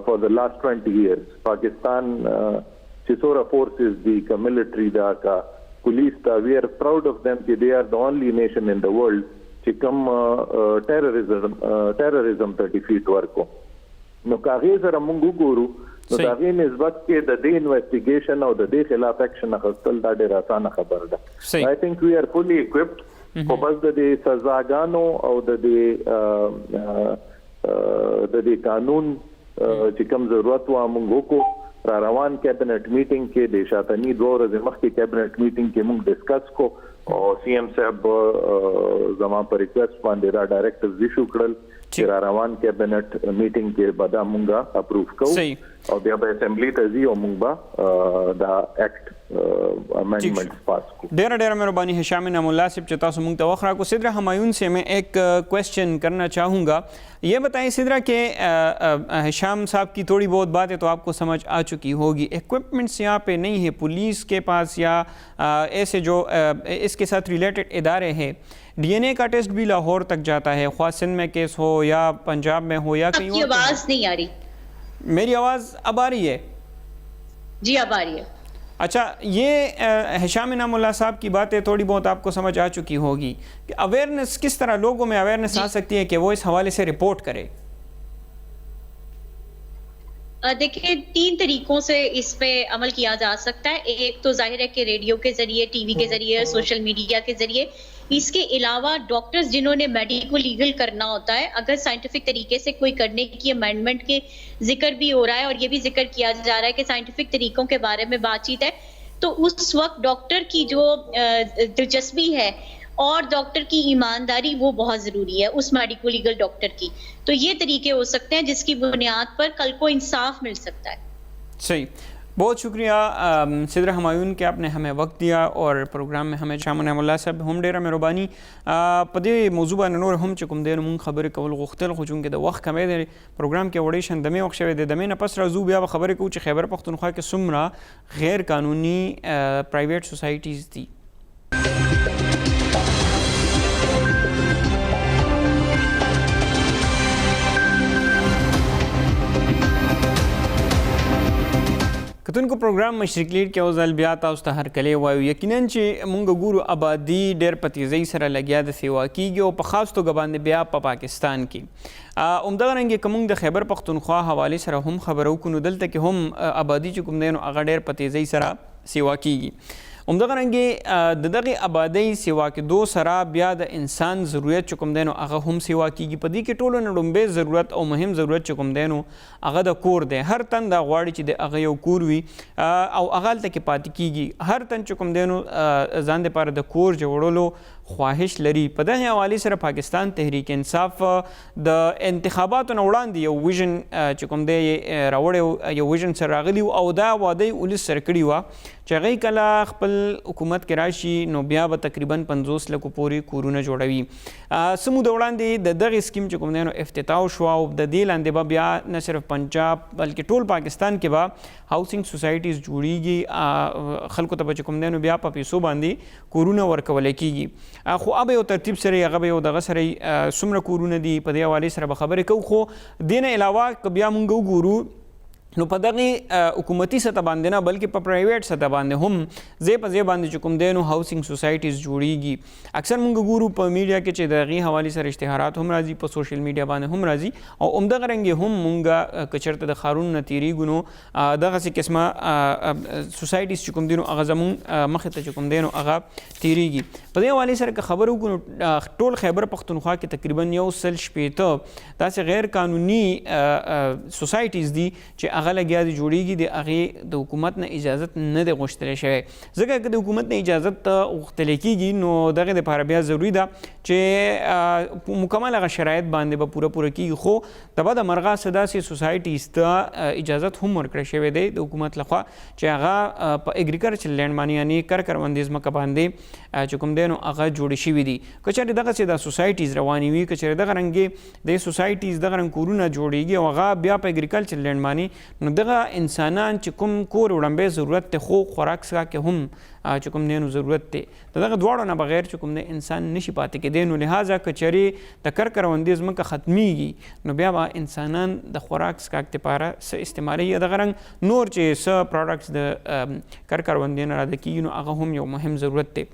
فار the last 20 years. پاکستان چې څوره فورسز دي که ملټري دا که پولیس دا وی آر پراؤډ اف دیم چې they are the only nation in the world چې کوم ټیرریزم ته ډیفیټ ورکو. نو که هغې سره مونږ وګورو نو د هغې نسبت کې د دې انویسټیګیشن او د دې خلاف ایکشن اخیستل دا ډېره اسانه خبره ده. I think we are fully equipped خو بس د دې سزاګانو او د دې قانون چې کوم ضرورت و مونږ وکړو را روان کیبنټ میټینګ کې د شاتني 2 ورځې مخکې کیبنټ میټینګ کې مونږ ډسکس کو او سی ایم صاحب زما په ریکویسټ باندې را ډایرکټیوز ایشو کړل چې را روان کیبنټ میټینګ کې به دا مونږه اپروف کوو او بیا به اسمبلی ته ځي او مونږ به دا ایکټ امینڈمنٹ پاس کو. ڈیرا مہربانی ہشام انعام اللہ صاحب چتا سو منگتا وقت کو سدرا ہمایون سے میں ایک کویسچن کرنا چاہوں گا. یہ بتائیں سدرا کہ ہشام صاحب کی تھوڑی بہت باتیں تو آپ کو سمجھ آ چکی ہوگی ایکوپمنٹس یہاں پہ نہیں ہے پولیس کے پاس یا ایسے جو اس کے ساتھ ریلیٹڈ ادارے ہیں ڈی این اے کا ٹیسٹ بھی لاہور تک جاتا ہے خواہ سندھ میں کیس ہو یا پنجاب میں ہو یا کہیں اور. آواز نہیں آ رہی. میری آواز اب آ رہی ہے؟ جی اب آ رہی ہے. اچھا یہ ہشام انعام اللہ صاحب کی باتیں تھوڑی بہت آپ کو سمجھ آ چکی ہوگی کہ اویئرنیس کس طرح لوگوں میں اویئرنیس آ سکتی ہے کہ وہ اس حوالے سے رپورٹ کرے. دیکھیں 3 طریقوں سے اس پہ عمل کیا جا سکتا ہے. ایک تو ظاہر ہے کہ ریڈیو کے ذریعے ٹی وی کے ذریعے سوشل میڈیا کے ذریعے. اس کے علاوہ ڈاکٹرز جنہوں نے میڈیکو لیگل کرنا ہوتا ہے اگر سائنٹیفک طریقے سے کوئی کرنے کی امینڈمنٹ کے ذکر بھی ہو رہا ہے اور یہ بھی ذکر کیا جا رہا ہے کہ سائنٹیفک طریقوں کے بارے میں بات چیت ہے تو اس وقت ڈاکٹر کی جو دلچسپی ہے اور ڈاکٹر کی ایمانداری وہ بہت ضروری ہے اس میڈیکو لیگل ڈاکٹر کی. تو یہ طریقے ہو سکتے ہیں جس کی بنیاد پر کل کو انصاف مل سکتا ہے. صحیح. بہت شکریہ سدرا ہمایون کہ آپ نے ہمیں وقت دیا اور پروگرام میں ہمیں ہشام انعام اللہ صاحب هم ډیره مهرباني په دې موضوع باندې نور هم چې کوم دی مونږ خبرې کول غوښتل خو چونکې د وخت کمی دی پروګرام کې وړی شن دمې وخت شوی دی دمې نه پس راځو بیا به خبرې کوو چې خیبر پختونخوا کې څومره غیر قانوني پرایویټ سوسایټیز دي. کتونکو پروګرام مشرق لیډ کې اوس ځل بیا تاسو ته هرکلی وایو. یقینا چې مونږ ګورو آبادي ډېر په تیزۍ سره لګیا د سیوا کیږي او په خاص توګه باندې بیا په پاکستان کې همدغه رنګې که مونږ د خیبر پختونخوا حوالې سره هم خبره وکړو نو دلته کې هم آبادي چې کوم دی نو هغه ډېر په تیزۍ سره سیوا کیږي. همدغه رنګې د دغې آبادۍ سیوا کېدو سره بیا د انسان ضرورت چې کوم دی نو هغه هم سیوا کېږي. په دې کې ټولو نه لومبی ضرورت او مهم ضرورت چې کوم دی نو هغه د کور دی. هر تن دا غواړي چې د هغه یو کور وي او هغه هلته کې پاتې کېږي. هر تن چې کوم دی نو ځان دپاره د کور جوړولو خواهش لري. په دغې حوالې سره پاکستان تحریک انصاف د انتخاباتو نه وړاندې یو ویژن چې کوم دی راوړی، یو ویژن سره راغلی او دا واده یې ولس سره کړي وه چې هغوی کله خپل حکومت کې راشي نو بیا به تقریبا 50 لکو پورې کورونه جوړوي. څه موده وړاندې د دغې سکیم چې کوم دی نو افتتاح شوه او د دې لاندې به بیا نه صرف پنجاب بلکې ټول پاکستان کې به هاوسنګ سوسایټیز جوړیږي. خلکو ته به چې کوم دی نو بیا په پیسو باندې کورونه ورکولی کېږي. خو اب یو ترتیب سره هغه به یو دغه سره څومره کورونه دي په دې حوالې سره به خبرې کوو. خو دې نه علاوه که بیا موږ وګورو نو په دغې حکومتي سطح باندې نه بلکې په پرایویټ سطح باندې هم ځای په ځای باندې چې کوم دی نو هاوسنګ سوسایټیز جوړیږي. اکثر موږ ګورو په میډیا کې چې د هغې حوالې سره اشتهارات هم راځي، په سوشل میډیا باندې هم راځي او همدغه رنګې هم موږ که چېرته د ښارونو نه تېرېږو نو دغسې قسمه سوسایټیز چې کوم دی نو هغه زموږ مخې ته چې کوم دی نو هغه تېرېږي. په دې حوالې سره که خبرې وکړو نو ټول خیبر پښتونخوا کې تقریبا 160 داسې غیر قانوني سوسایټیز دي چې هغه لګیا دي جوړیږي. د هغې د حکومت نه اجازت نه دی غوښتلی شوی، ځکه که د حکومت نه اجازت غوښتلی کېږي نو دغې دپاره بیا ضروري ده چې مکمل هغه شرایط باندې به پوره کېږي. خو د بده مرغه څه داسې سوسایټیز ته اجازت هم ورکړی شوی دی د حکومت لخوا چې هغه په اګریکلچر لینډ باندې یعنې کروندې ځمکه باندې چې کوم دی نو هغه جوړې شوي دي. که چېرې دغسې دا سوسایټیز روانې وي، که چېرې دغه رنګې د سوسایټیز دغه رنګ کورونه جوړېږي او هغه بیا په اګریکلچر لینډ باندې نو دغه انسانان چې کوم کور وړاندې ضرورت دی خو خوراک څښاک کې هم چې کوم دی نو ضرورت دی، د دغه دواړو نه بغیر چې کوم دی انسان نشي پاتې کېدی. نو لہٰذا که چېرې د کروندې ځمکه ختمیږي نو بیا به انسانان د خوراک څښاک دپاره څه استعمالوي یا دغه رنګ نور چې څه پروډکټس د کروندې نه راده کېږي نو هغه هم یو مهم ضرورت دی.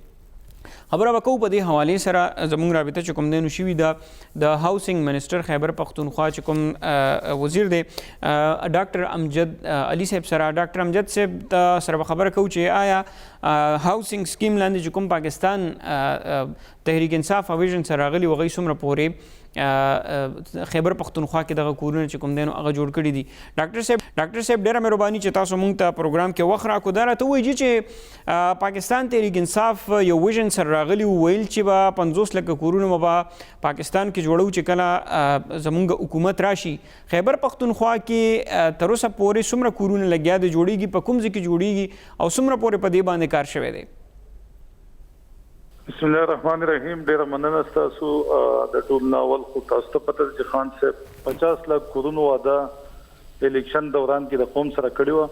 خبره به کوو په دې حوالې سره زموږ رابطه چې کوم دی نو شوي ده د هاوسنګ منسټر خیبر پښتونخوا چې کوم وزیر دی ډاکټر امجد علي صاحب سره. ډاکټر امجد صاحب سره به خبره کوو چې آیا هاوسنګ سکیم لاندې چې کوم پاکستان تحریک انصاف او ویژن سره راغلي و هغوی څومره پورې خیبر پښتونخوا کې دغه کورونه چې کوم دی نو هغه جوړ کړي دي. ډاکټر صاحب ډېره مهرباني چې تاسو موږ ته پروګرام کې وخت راکړو. دا راته ووایي چې پاکستان تحریک انصاف یو ویژن سره راغلي ویل چې به 50 لکه کورونه به پاکستان کې جوړو چې کله زموږ حکومت راشي. خیبر پښتونخوا کې تر اوسه پورې څومره کورونه لګیا دي جوړیږي، په کوم ځای کې جوړیږي او څومره پورې په دې باندې کار شوی دی؟ بسم الله الرحمن الرحیم. ډیره مننه ستاسو د ټول ناول. خو تاسو ته پته ده چې خان صاحب 50 لک کورونو واده الیکشن دوران کې د قوم سره کړی وه،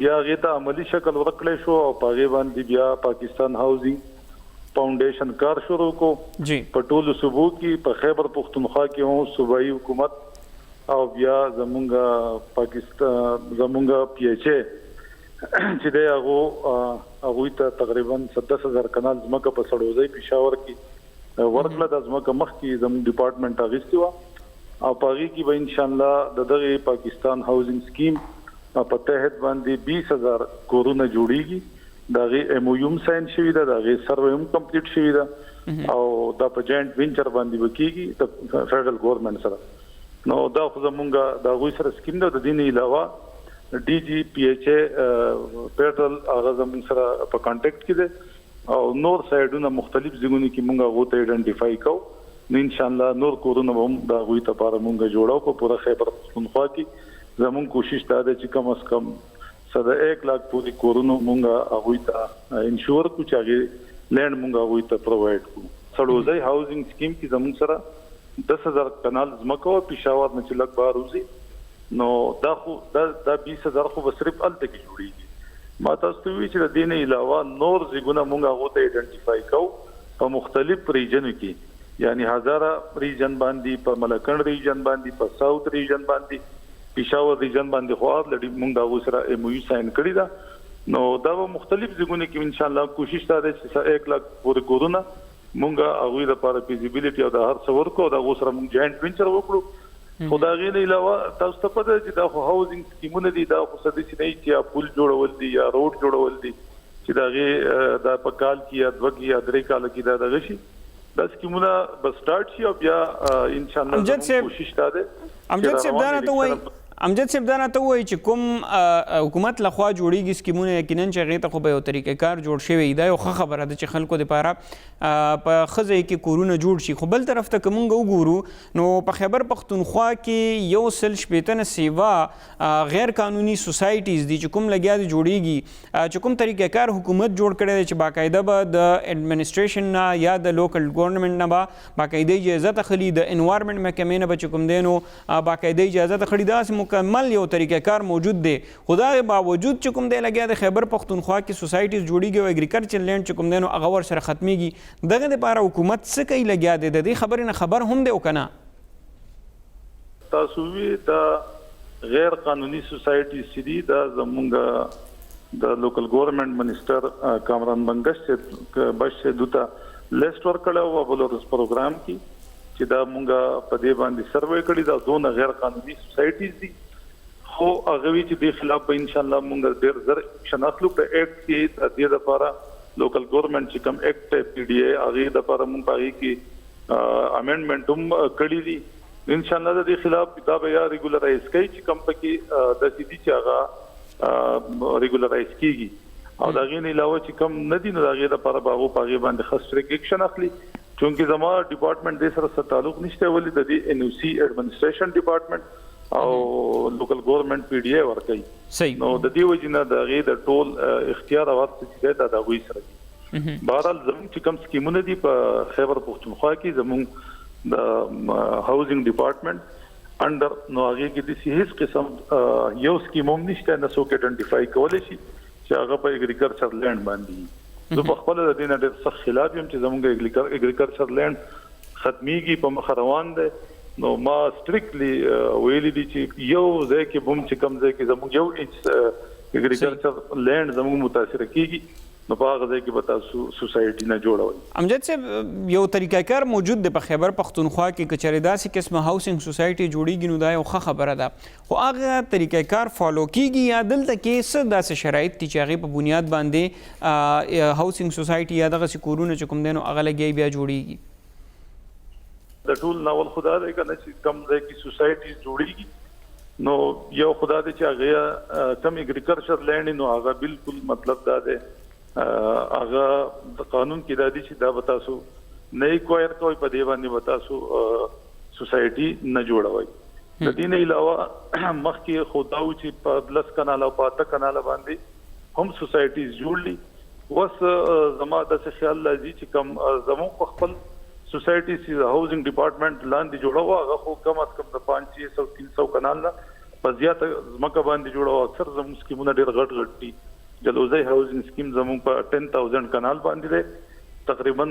بیا هغې ته عملي شکل ورکړی شو او په هغې باندې بیا پاکستان هاوسنګ فاؤنډیشن کار شروع کو. په ټولو صوبو کې په خیبر پښتونخوا کې هم صوبایي حکومت او بیا زمونږ پی ایچ ای چې دی هغوی ته تقریبا 10,000 کنال ځمکه په سړوځی پېښور کې ورکړه. دا ځمکه مخکې زموږ ډپارټمنټ اخیستې وه او په هغې کې به انشاءالله د دغې پاکستان هاوسنګ سکیم په تحت باندې 20,000 کورونه جوړیږي. د هغې ایم او یو هم ساین شوي ده، د هغې سروې هم کمپلیټ شوي ده او دا په جاینټ وینچر باندې به کېږي د فیډرل ګورنمنټ سره. نو دا خو زمونږ د هغوی سره سکیم ده. د دې نه علاوه ډي جي پی ایچ ای فیډرل هغه زموږ سره په کانټیکټ کې دی او نور سایډونه مختلف ځایونو کې موږ هغو ته ایډنټیفای کوو. نو انشاءالله نور کورونه به هم د هغوی دپاره موږ جوړو. په پوره خیبر پښتونخوا کې زموږ کوشش دا ده چې کم از کم 1 لاک پورې کورونو موږ هغوی ته انشور کړو چې هغې لینډ موږ هغوی ته پرووایډ کړو. سړوځی هاوسنګ سکیم کې زموږ سره 10,000 کنال ځمکه وه، پېښور نه چې لږ بهر وځي نو دا 20,000 خو به صرف هلته کې جوړیږي. ما تاسو ته ووایي چې د دې نه علاوه نور ځایونه موږ هغو ته ایډنټیفای کوو په مختلف ریجنو کې، یعنی هزاره ریجن باندې، په ملکنډ ریجن باندې، په ساوث ریجن باندې، پېښور ریجن باندې خو الریډي موږ د هغو سره ایم او یو ساین کړي ده. نو دا به مختلف ځایونو کې انشاءالله کوشش دا دی چې 1 لاک پورې کورونه موږ هغوی دپاره فیزیبیلیټي او د هر څه ورکړو او د هغو سره موږ جاینټ وینچر وکړو. خو د هغې نه علاوه تاسو ته پته ده چې دا خو هاوسنګ سکیمونه دي، دا خو څه داسې نه وي چې یا پل جوړول دي یا روډ جوړول دي، چې دا د په کال کې یا 2 کې یا 3 کال کې دا دغه شي دا سکیمونه به سٹارټ شي او بیا ان شاء الله کوشش تا ده امجد صاحب دا ته وایي چې کوم حکومت لخوا جوړیږي سکیمونه یقینا چې هغې ته خو به یو طریقه کار جوړ شوی دا یو ښه خبره ده چې خلکو دپاره په ښه ځای کې کورونه جوړ شي خو بل طرف ته که مونږ وګورو نو په خیبر پښتونخوا کې 160 سیوا غیر قانوني سوسایټیز دي چې کوم لګیا دي جوړیږي چې کوم طریقه کار حکومت جوړ کړی دی چې باقاعده به د ایڈمنسټریشن نه یا د لوکل ګورنمنټ نه به باقاعده اجازه اخلي د انوایرمنټ محکمې نه به چې کوم دی نو باقاعده اجازه اخلي داسې مکمل یو طریقہ کار موجود دی خدا کے باوجود چې کوم دی لګیا د خیبر پښتونخوا کې سوسایټیز جوړیږي او اګریکلچر لینډ چې کوم دی نو هغه ورسره ختمیږي دغه دپاره حکومت څه کوي لګیا دی د دې خبرې نه خبر هم دی او که نه تاسو وی دا غیر قانوني سوسایټیز چې دي دا زمونږ د لوکل ګورنمنټ منسټر کامران بش سے دوتا لیسټ ورکړه او بلورس پروګرام کې چې دا مونږه په دې باندې سروې کړی دا زونه غیر قانوني سوسایټیز دي خو هغه وی چې د خلاف به ان شاء الله مونږ ډېر زر شناخلو په اکټ کې د دې لپاره لوکل ګورنمنټ چې کوم اکټ پی ډی اي هغه د لپاره مونږ پای کې امندمنت هم کړی دي ان شاء الله د دې خلاف کتاب یا ریګولرایز کوي چې کوم پکې د سیدي چې هغه ریګولرایز کیږي او دا غین علاوه چې کوم ندی نو دا غیر لپاره باغو پاغي باندې خاص ریګیکشن اخلي چونکه زما ډپارټمنٹ د سره تعلق نشته ولې د دې ان او سی ایڈمنسټریشن ډپارټمنٹ او لوکل ګورنمنٹ پی ډی اي ورکړي صحیح نو د دې وجنه د غیر د ټول اختیار او چې دا د غوي سره دي بهرحال زموږ چې کوم سکیمونه دي په خیبر پښتونخوا کې زموږ د هاوسنګ ډپارټمنٹ انډر نو هغه کې د هیڅ قسم یو سکیم هم نشته نه څوک ایډنټیفای کولای شي چې هغه په اګریکلچر لینډ باندې زه په خپل د دینه ډېر سخت خلاف یم چې زموږ اګریکلچر لینډ ختميږي په مخ روان دی نو ما سټریکټلی ویلي دي چې یو ځای کې بم چې کم ځای کې زموږ یو اګریکلچر لینډ زموږ متاثر کیږي نو په هغه ځای کې به تاسو سوسایټي نه جوړوئ امجد صاحب یو طریقہ کار موجود دی په خیبر پښتونخوا کې که چېرې داسې قسمه هاوسنګ سوسایټي جوړیږي نو دا یو ښه خبره ده خو هغه طریقہ کار فالو کیږي یا دلته کې څه داسې شرایط دي چې هغې په بنیاد باندې هاوسنګ سوسایټي یا دغسې کورونه چې کوم دی نو هغه لګیایي بیا جوړیږي د ټول ناول خدا دی کنه چې کم ځای کې سوسایټي جوړیږي نو یو خدا دی چې هغه کم اګریکلچر لینډ نو هغه بالکل مطلب دا دی هغه د قانون کې دا دي چې دا بتاسو نه کویر کوي په دی باندې بتاسو سوسایټي نه جوړوي د دې نه علاوه مخکې خداو چې په 10 کناله او 15 کناله باندې هم سوسایټیز جوړلي وس زما د خیال لږی چې کم زمو خپل سوسایټي سي هاوسنګ ډپارټمنٹ لاندې جوړو هغه خو کم از کم د 500 300 کنال نه په زیات زمکه باندې جوړو اکثر زمو سکیمونه ډېر غټ دي جلوزي هاوسنګ سکیم زمو په 10000 کنال باندې ده تقریبا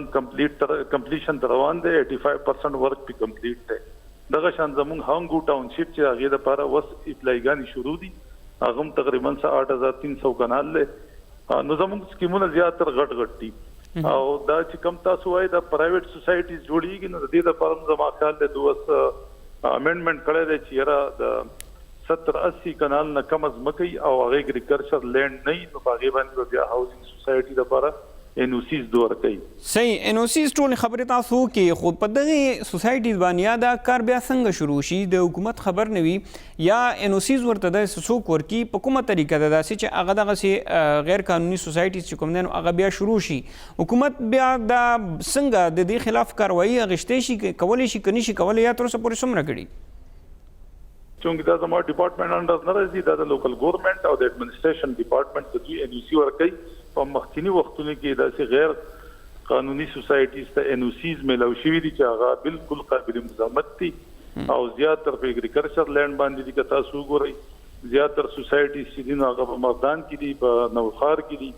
کمپلیشن روان دی 85% ورک په کمپلیټ ده دغه شان زمو هانګو ټاونشپ چې هغه د لپاره وس اپلایګانی شروع دي هغه تقریبا 8300 کنال له نو زمو سکیمونه زیاتره غټ دي او دا چې کم تاسو وای دا پرایویټ سوسایټیز جوړیږي نو د دې لپاره زما خیال دی دوه امندمنت کړی دی چې را د 70-80 کنال نه کم از مکي او هغه اګریکلچر لینډ نه نو هغه باندې بیا هاوسنګ سوسایټي لپاره ان او سیز دور کوي صحیح ان او سیز ټول خبره تاسو کې خود په دغه سوسایټیز باندې دا کار بیا څنګه شروع شي د حکومت خبر نه وي یا ان او سیز ورته د څوک ورکی په کومه طریقه ده داسې چې هغه دغه غیر قانوني سوسایټیز چې کوم دي نو هغه بیا شروع شي حکومت بیا دا څنګه د دې خلاف کاروایی غشتې شي کولای شي کني شي کولای یا تر څه پورې څومره کړي چونکه دا زموږ ډپارټمنټ انډر نه راځي دا د لوکل ګورنمنټ او د ایڈمنسټریشن ډپارټمنټ د دوی ان او سی ورکړي په مخکینی وختونو کې داسې غیر قانوني سوسایټیز ته ان او سیز ملو شوي دي چې هغه بالکل قابل مزاحمت دي او زیاتره په اګریکلچر لینډ باندې دي که تاسو وګورئ زیاتره سوسایټیز چې دي نو هغه په مردان کې دي په نوخار کې دي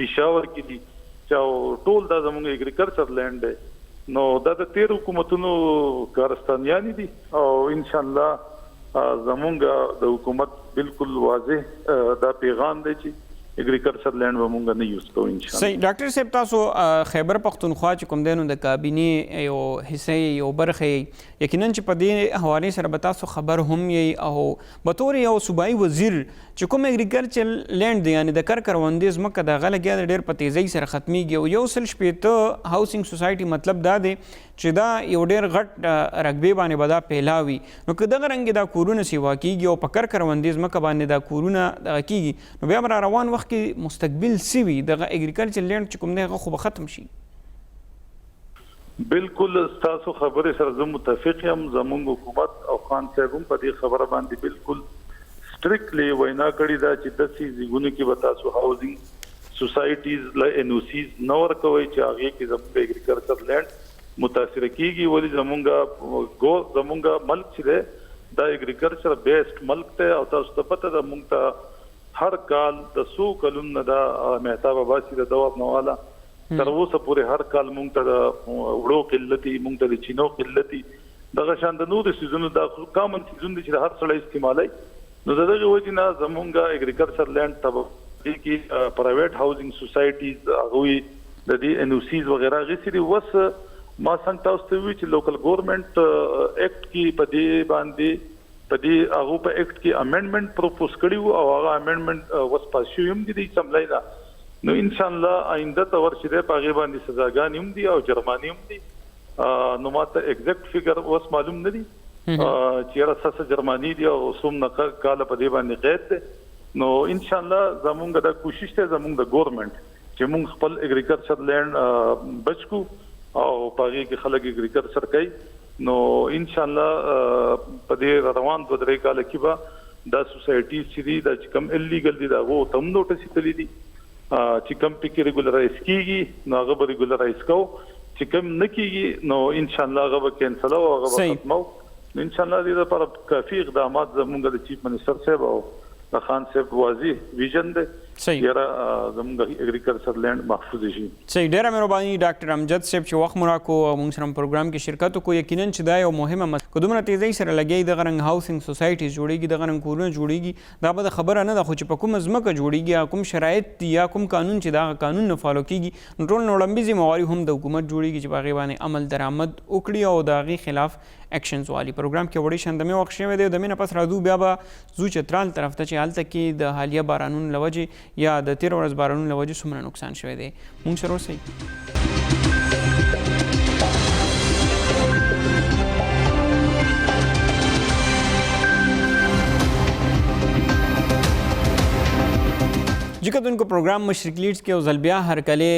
پېښور کې دي چې ټول دا زموږ اګریکلچر لینډ دی نو دا د 13 حکومتونو کارستانیان دي او ان شاء الله زموږ د حکومت بالکل واضح دا پیغام دی چې اګریکلچر لینډ به مونږ نه یوز کوو ان شاء الله صحیح ډاکټر صاحب تاسو خیبر پښتونخوا چې کوم دی نو د کابینې یو حصې یو برخه یقینا چې په دې حوالې سره به تاسو خبر هم یې او به طور یو صوبایي وزیر چې کوم اګریکلچر لینډ دی یعنې د کروندې ځمکه د هغه لګیا د ډېر په تیزۍ سره ختمیږي او 160 هاوسینګ سوسایټي مطلب دا دی چې دا یو ډېر غټ رقبې باندې به دا پیلاوي نو که دغه رنګې دا کورونه سیوا کیږي او په کروندې ځمکه باندې دا کورونه دغه کیږي نو بیا به را روان وخت کې مستقبل څه وي دغه اګریکلچر لینډ چې کوم دی هغه خو به ختم شي. بالکل تاسو خبرې سره زه متفق یم. زموږ حکومت او خان صاحب هم په دې خبره باندې بالکل سټریکټلی وینا کړې ده چې داسې ځایونو کې به تاسو هاوزینګ سوسایټیز له NOCs نه ورکوئ چې هغې کې زموږ اګریکلچر لینډ متاثره کیږي. ولې زموږ ملک چې دی دا اګریکلچر بیسډ ملک دی او تاسو ته پته ده موږ ته هر کال د 100 کلونو نه دا مهتاب عباسي د دواب نواله تر اوسه پورې هر کال موږ ته د وړو قلتي موږ ته د چینو قلتي دغه شان د نورو سیزونو دا کامن سیزون دي چې هر سړی استعمالوي. نو د دغه وجې نه زموږ اګریکلچر لینډ ته کې پرایویټ هاوزینګ سوسایټیز هغوی د دې NOCs وغیرہ غوښتي دي. اوس ما څنګه تاسو ته وی چې لوکل ګورنمنت ایکټ کې په دې باندې هغه په ایکټ کې امندمنت پروپوز کړی او هغه امندمنت اوس پاس شوی هم دي سملای دا. نو ان شاء الله آینده ته ورشي په هغه باندې سزاګانې هم دي او جرمانې هم دي. نو ماته ایگزیکټ فیګر اوس معلوم نه دي چې راڅه جرمانې دي او څومره کال په دې باندې قید دي. نو ان شاء الله زموږ د کوشش ته زموږ د ګورنمنت چې موږ خپل اګریکلچر لینډ بچو او پاږي کې خلک اګریکلچر کوي. نو ان شاء الله په دې روان 2-3 کال کې به دا سوسایټیز چې دي دا چې کم الیګل دي دا وو تم نوټس تللی دي چې کم پکې ریګولرایز کیږي نو هغه به ریګولرایز کو چې کم نه کیږي نو ان شاء الله هغه به کینسل او هغه به ختمو. ان شاء الله دې لپاره کافي اقدامات زموږ د چیف منسٹر صاحب او د خان صاحب واضح ویژن دی یاره زموږ اګریکلچر لینډ محفوظ شي. صحیح ډېره مهرباني ډاکټر امجد صاحب چې وخت مو راکړو او موږ سره پروګرام کې شرکت وکړو. یقینا چې دا یو مهمه مسله که دومره تیزۍ سره لګیږي دغه رنګ هاوسینګ سوسایټیز جوړېږي دغه رنګ کورونه جوړېږي دا به د خبره نه ده خو چې په کومه ځمکه جوړېږي یا کوم شرایط دي یا کوم قانون چې دا قانون نه فالو کیږي نو ټول نوړمبي ذمهواري هم د حکومت جوړېږي چې په هغې باندې عمل درآمد وکړي او د هغې خلاف ایکشنز والی. پروګرام کې وړې شندمې وخت شوی دی د مې نه پس راځو بیا به ځو چترال طرف ته چې هلته کې د حالیه بارانونو له وجې یا د تېره ورځ بارانونو له وجې څومره نقصان شوی دی. موږ سره اوسئ. جی کتونکو پروګرام مشرق لیډز کې یو ځل بیا هرکلې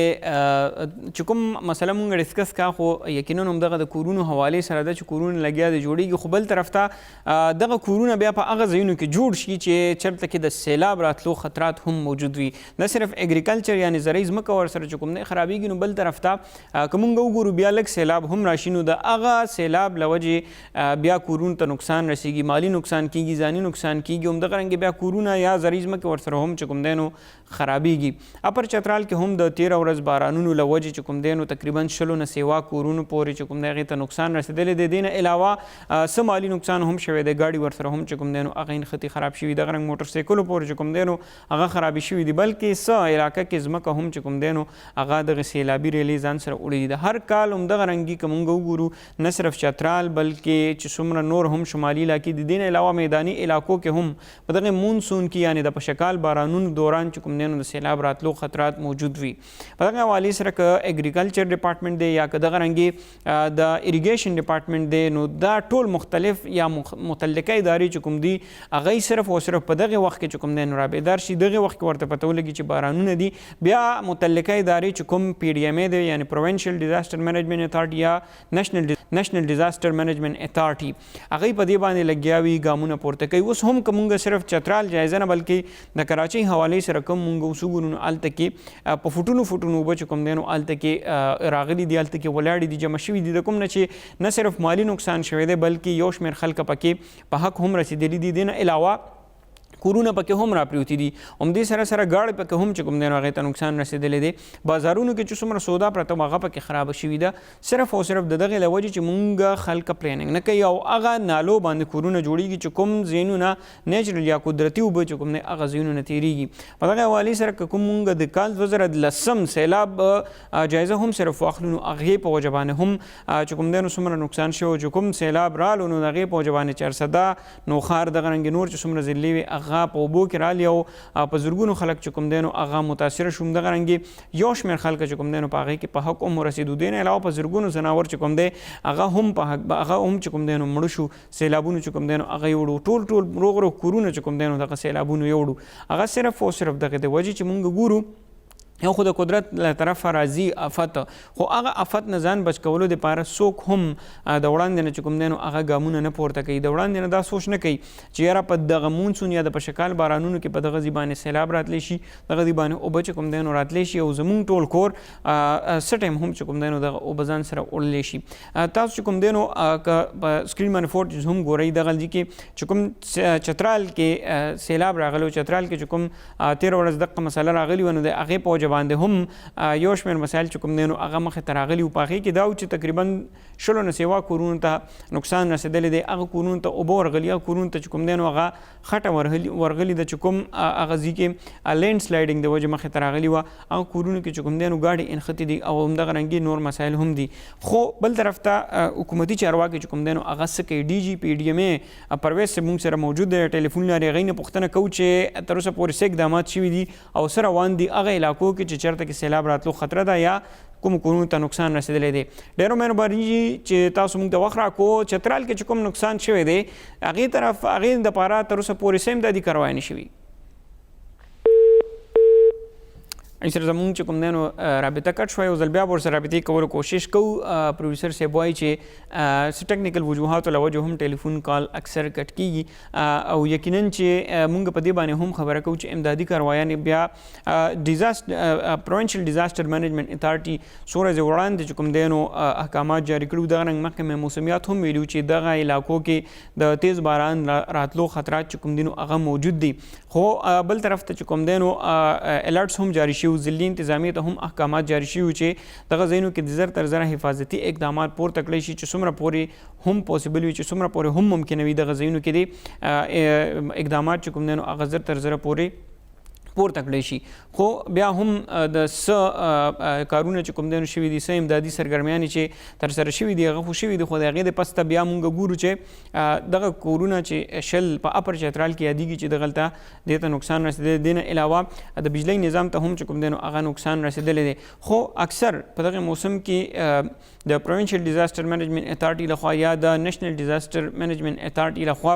چې کوم مسله مونږ ډسکس کا خو یقینا همدغه د کورونو حوالې سره ده چې کورونه لګیا دي جوړېږي خو بل طرف ته دغه کورونه بیا په هغه ځایونو کې جوړ شي چې چېرته کې د سیلاب راتلو خطرات هم موجود وي. نه صرف اګریکلچر یعنې زرعي ځمکه ورسره چې کوم دی خرابېږي نو بل طرف ته که مونږ وګورو بیا لږ سیلاب هم راشي نو د هغه سیلاب له وجې بیا کورونو ته نقصان رسېږي مالي نقصان کېږي ځاني نقصان کېږي. همدغه رنګې بیا کورونه یا زرعي ځمکې ورسره هم چې کوم دی نو خرابېږي. اپر چترال کې هم د 13 ورځ بارانونو له وجې چې کوم دی نو تقریبا 20 نه سیوا کورونو پورې چې کوم دی هغې ته نقصان رسېدلی دی. دې نه علاوه څه مالي نقصان هم شوی دی ګاډي ورسره هم چې کوم دی نو هغه نښتې خراب شوي دغه رنګ موټر سایکلو پورې چې کوم دی نو هغه خرابې شوي دي بلکې څه علاقه کې ځمکه هم چې کوم دی نو هغه دغه سیلابي ریلې ځان سره وړي دي. هر کال همدغه رنګي که موږ وګورو نه صرف چترال بلکې چې څومره نور هم شمالي علاقې دي دې نه علاوه میداني علاقو کې هم په دغه مونسون کې یعنې د پشکال بارانونو دوران چې کوم دی نو د سیلاب راتلو خطرات موجود وي. په دغه حوالې سره که اګریکلچر ډپارټمنټ دی یا که دغه رنګې د اریګیشن ډپارټمنټ دی نو دا ټول مختلف یا متعلقه ادارې چې کوم دي هغوی صرف او صرف په دغه وخت کې چې کوم دی نو رابیدار شي دغه وخت کې ورته پته ولګي چې بارانونه دي. بیا متعلقه ادارې چې کوم PDMA دی یعنې پروینشل ډیزاسټر مینجمنټ اتارټي یا نشنل ډیزاسټر مینجمنټ اتارټي هغوی په دې باندې لګیا وي ګامونه پورته کوي. اوس هم که مونږ صرف چترال جایزه نه بلکې د کراچۍ حوالې سره کوم مونږ اوس وګورو نو هلته کې په فوټونو اوبه چې کوم دی نو هلته کې راغلي دي هلته کې ولاړې دي جمع شوي دي د کوم نه چې نه صرف مالي نقصان شوی دی بلکې یو شمېر خلکه پکې په حق هم رسېدلي دي. دې نه علاوه کورونه پکې هم راپریوتي دي همدې سره سره ګاډې پکې هم چې کوم دی نو هغې ته نقصان رسېدلی دی. بازارونو کې چې څومره سودا پرته وه هغه پکې خرابه شوي ده صرف او صرف د دغې له وجې چې مونږ خلکه پلاننګ نه کوي او هغه نالو باندې کورونه جوړېږي چې کوم ځایونه نیچرل یا قدرتي اوبه چې کوم دی هغه ځایونو نه تېرېږي. په دغه حوالې سره که کوم مونږ د کال 2010 سیلاب جایزه هم صرف واخلو نو هغې په وجه باندې هم چې کوم دی نو څومره نقصان شوی چې کوم سیلاب رالو نو د هغې په وجه باندې چرسده نوخار دغه رنګې نور چې څومره ضلعې وې هغه په اوبو کې رالی او په زرګونو خلک چې کوم دی نو هغه متاثره شو. همدغه رنګې یو شمېر خلک چې کوم دی نو په هغې کې په حق هم ورسېدو. دې نه علاوه په زرګونو ځناور چې کوم دی هغه هم چې کوم دی نو مړه شو. سیلابونو چې کوم دی نو هغه یې وړو. ټول روغ کورونه چې کوم دی نو دغه سیلابونو یې وړو. هغه صرف او صرف دغه د وجې چې مونږ ګورو یو خو د قدرت له طرفه راځي آفت، خو هغه آفت نه ځان بچ کولو دپاره څوک هم د وړاندې نه چې کوم دی نو هغه ګامونه نه پورته کوي. د وړاندې نه دا سوچ نه کوي چې یاره په دغه مونسون یا د پشکال بارانونو کې په دغه ځای باندې سیلاب راتلی شي، دغه ځای باندې اوبه چې کوم دی نو راتلی شي او زمونږ ټول کور څه ټایم هم چې کوم دی نو دغه اوبه ځان سره وړلی شي. تاسو چې کوم دی نو که په سکرین باندې فوټیج هم ګورئ دغه ځای کې چې کوم چترال کې سیلاب راغلی و، چترال کې چې کوم تېره ورځ دغه مسله راغلي وه نو د هغې په وجه باندې هم یو شمېر مسایل چې کوم دی نو هغه مخې ته راغلي وو. په هغې کې دا و چې تقریبا 100 نه سوا کورونو ته نقصان رسېدلی دی. هغه کورونو ته اوبه ورغلي، هغه کورونو ته چې کوم دی نو هغه خټه ورغلي ده چې کوم هغه ځای کې لینډ سلایډنګ د وجې مخې ته راغلي وه. هغه کورونو کې چې کوم دی نو ګاډې انښتې دي او همدغه رنګې نور مسایل هم دي. خو بل طرف ته حکومتي چارواکي چې کوم دی نو هغه څه کوي. ډي جي پي ډي ایم اے پرویز صاحب موږ سره موجود دی، ټلیفون لري. هغې نه پوښتنه کوو چې تر اوسه پورې څه اقدامات شوي دي او څه روان دي هغه علاقو کې چې چېرته کې سیلاب راتلو خطره ده یا کوم کورونو ته نقصان رسېدلی دی. ډېرو مهرباني چې تاسو موږ ته وخت راکړو. چترال کې چې کوم نقصان شوی دی هغې دپاره تر اوسه پورې څه امدادي کاروایي نه شوي. این سره زمونږ چې کوم دی نو رابطه کټ شوی، یو ځل بیا ورسره رابطې کولو کوشش کوو. پروډیوسر صاحب وایي چې څه ټیکنیکل وجوهاتو له وجې هم ټلیفون کال اکثر کټ کېږي او یقینا چې موږ په دې باندې هم خبره کوو چې امدادي کاروایانې بیا پروونشل ډیزاسټر مینجمنټ اتارټي څو ورځې وړاندې چې کوم دی نو احکامات جاري کړي. دغه رنګ مخکې موسمیات هم ویلي چې دغه علاقو کې د تیز باران راتلو خطرات چې کوم دی نو هغه موجود دي. خو بل طرف ته چې کوم دی نو الرټس هم جاري شوي، ضلعي انتظامیې ته هم احکامات جاري شوي چې دغه ځایونو کې د زر تر زره حفاظتي اقدامات پورته کړی شي چې څومره پورې هم پوسیبل وي، چې څومره پورې هم ممکنه وي دغه ځایونو کې د اقدامات چې کوم دی نو هغه زر تر زره پورې پورته کړی شي. خو بیا هم د څه کارونه چې کوم دی نو شوي دي، څه امدادي سرګرمیانې چې ترسره شوي دي هغه خو شوي دي. خو د هغې د پسته بیا موږ ګورو چې دغه کورونه چې شل په اپر چترال کې یادېږي چې دغلته دې ته نقصان رسېدلی. دې نه علاوه د بجلۍ نظام ته هم چې کوم دی نو هغه نقصان رسېدلی دی. خو اکثر په دغه موسم کې د پروونشل ډیزاسټر مینجمنټ اتارټي لخوا یا د نیشنل ډیزاسټر مینجمنټ اتارټي لخوا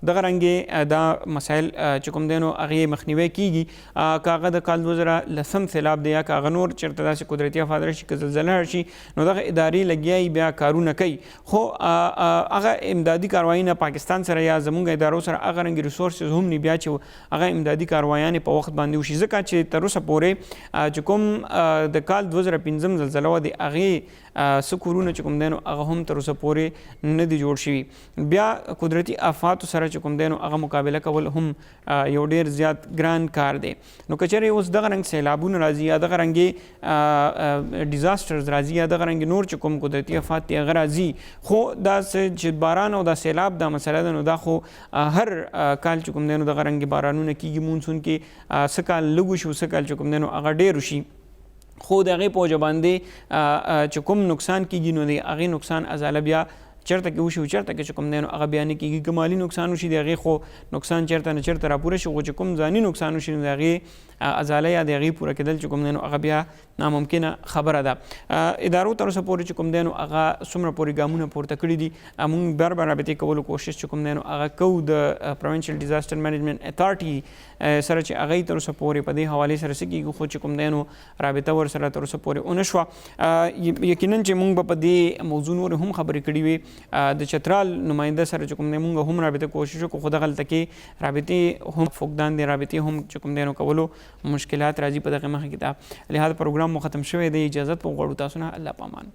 دغه رنګې دا مسایل چې کوم دی نو هغې مخنیوی کېږي. که هغه د کال 2010 سیلاب دی یا که هغه نور چېرته داسې قدرتي افات راشي، که زلزله راشي، نو دغه ادارې لګیا بیا کارونه کوي. خو هغه امدادي کاروایي نه پاکستان سره یا زموږ ادارو سره هغه رنګې ریسورسز هم نه بیا چې هغه امدادي کاروایانې په وخت باندې وشي. ځکه چې تر اوسه پورې چې کوم د کال 2015 زلزله وه د هغې څه کورونه چې کوم دی نو هغه هم تر اوسه پورې نه دي جوړ شوي. بیا قدرتي آفاتو سره چې کوم دی نو هغه مقابله کول هم یو ډېر زیات ګران کار دی. نو که چېرې اوس دغه رنګ سیلابونه راځي یا دغه رنګې ډیزاسټرز راځي یا دغه رنګې نور چې کوم قدرتي افات دي هغه راځي، خو دا چې باران او دا سیلاب دا مسله ده نو دا خو هر کال چې کوم دی نو دغه رنګې بارانونه کېږي. مونسون کې څه کال لږ وشي، څه کال چې کوم دی نو هغه ډېر وشي. خو د هغې په وجه باندې چې کوم نقصان کېږي نو د هغې نقصان ازاله بیا چېرته کې وشي او چېرته کې چې کوم دی نو هغه بیا نه کېږي. که مالي نقصان وشي د هغې خو نقصان چېرته نه چېرته راپوره شي، خو چې کوم ځاني نقصان وشي نو د هغې ازاله یا د هغې پوره کېدل چې کوم دی نو هغه بیا ناممکنه خبره ده. ادارو تر اوسه پورې چې کوم دی نو هغه څومره پورې ګامونه پورته کړي دي. موږ بار بار رابطې کولو کوشش چې کوم دی نو هغه کوو د پروونشل ډیزاسټر مینجمنټ اتارټي سره چې هغه تر اوسه پورې په دې حوالې سره څه کېږي، خو چې کوم دی نو رابطه ورسره تر اوسه پورې ونه شوه. یقینا چې موږ به په دې موضوع نورې هم خبرې کړي وي. د چترال نماینده سره چې کوم دی موږ هم رابطه کوشش وکړو، خو دغلته کې رابطې هم فقدان دي، رابطې هم چې کوم دی نو کولو مشکلات راځي په دغه مخکې ته. لهذا پروګرام مو ختم شوی دی. اجازت په غواړو تاسو نه. الله پامان.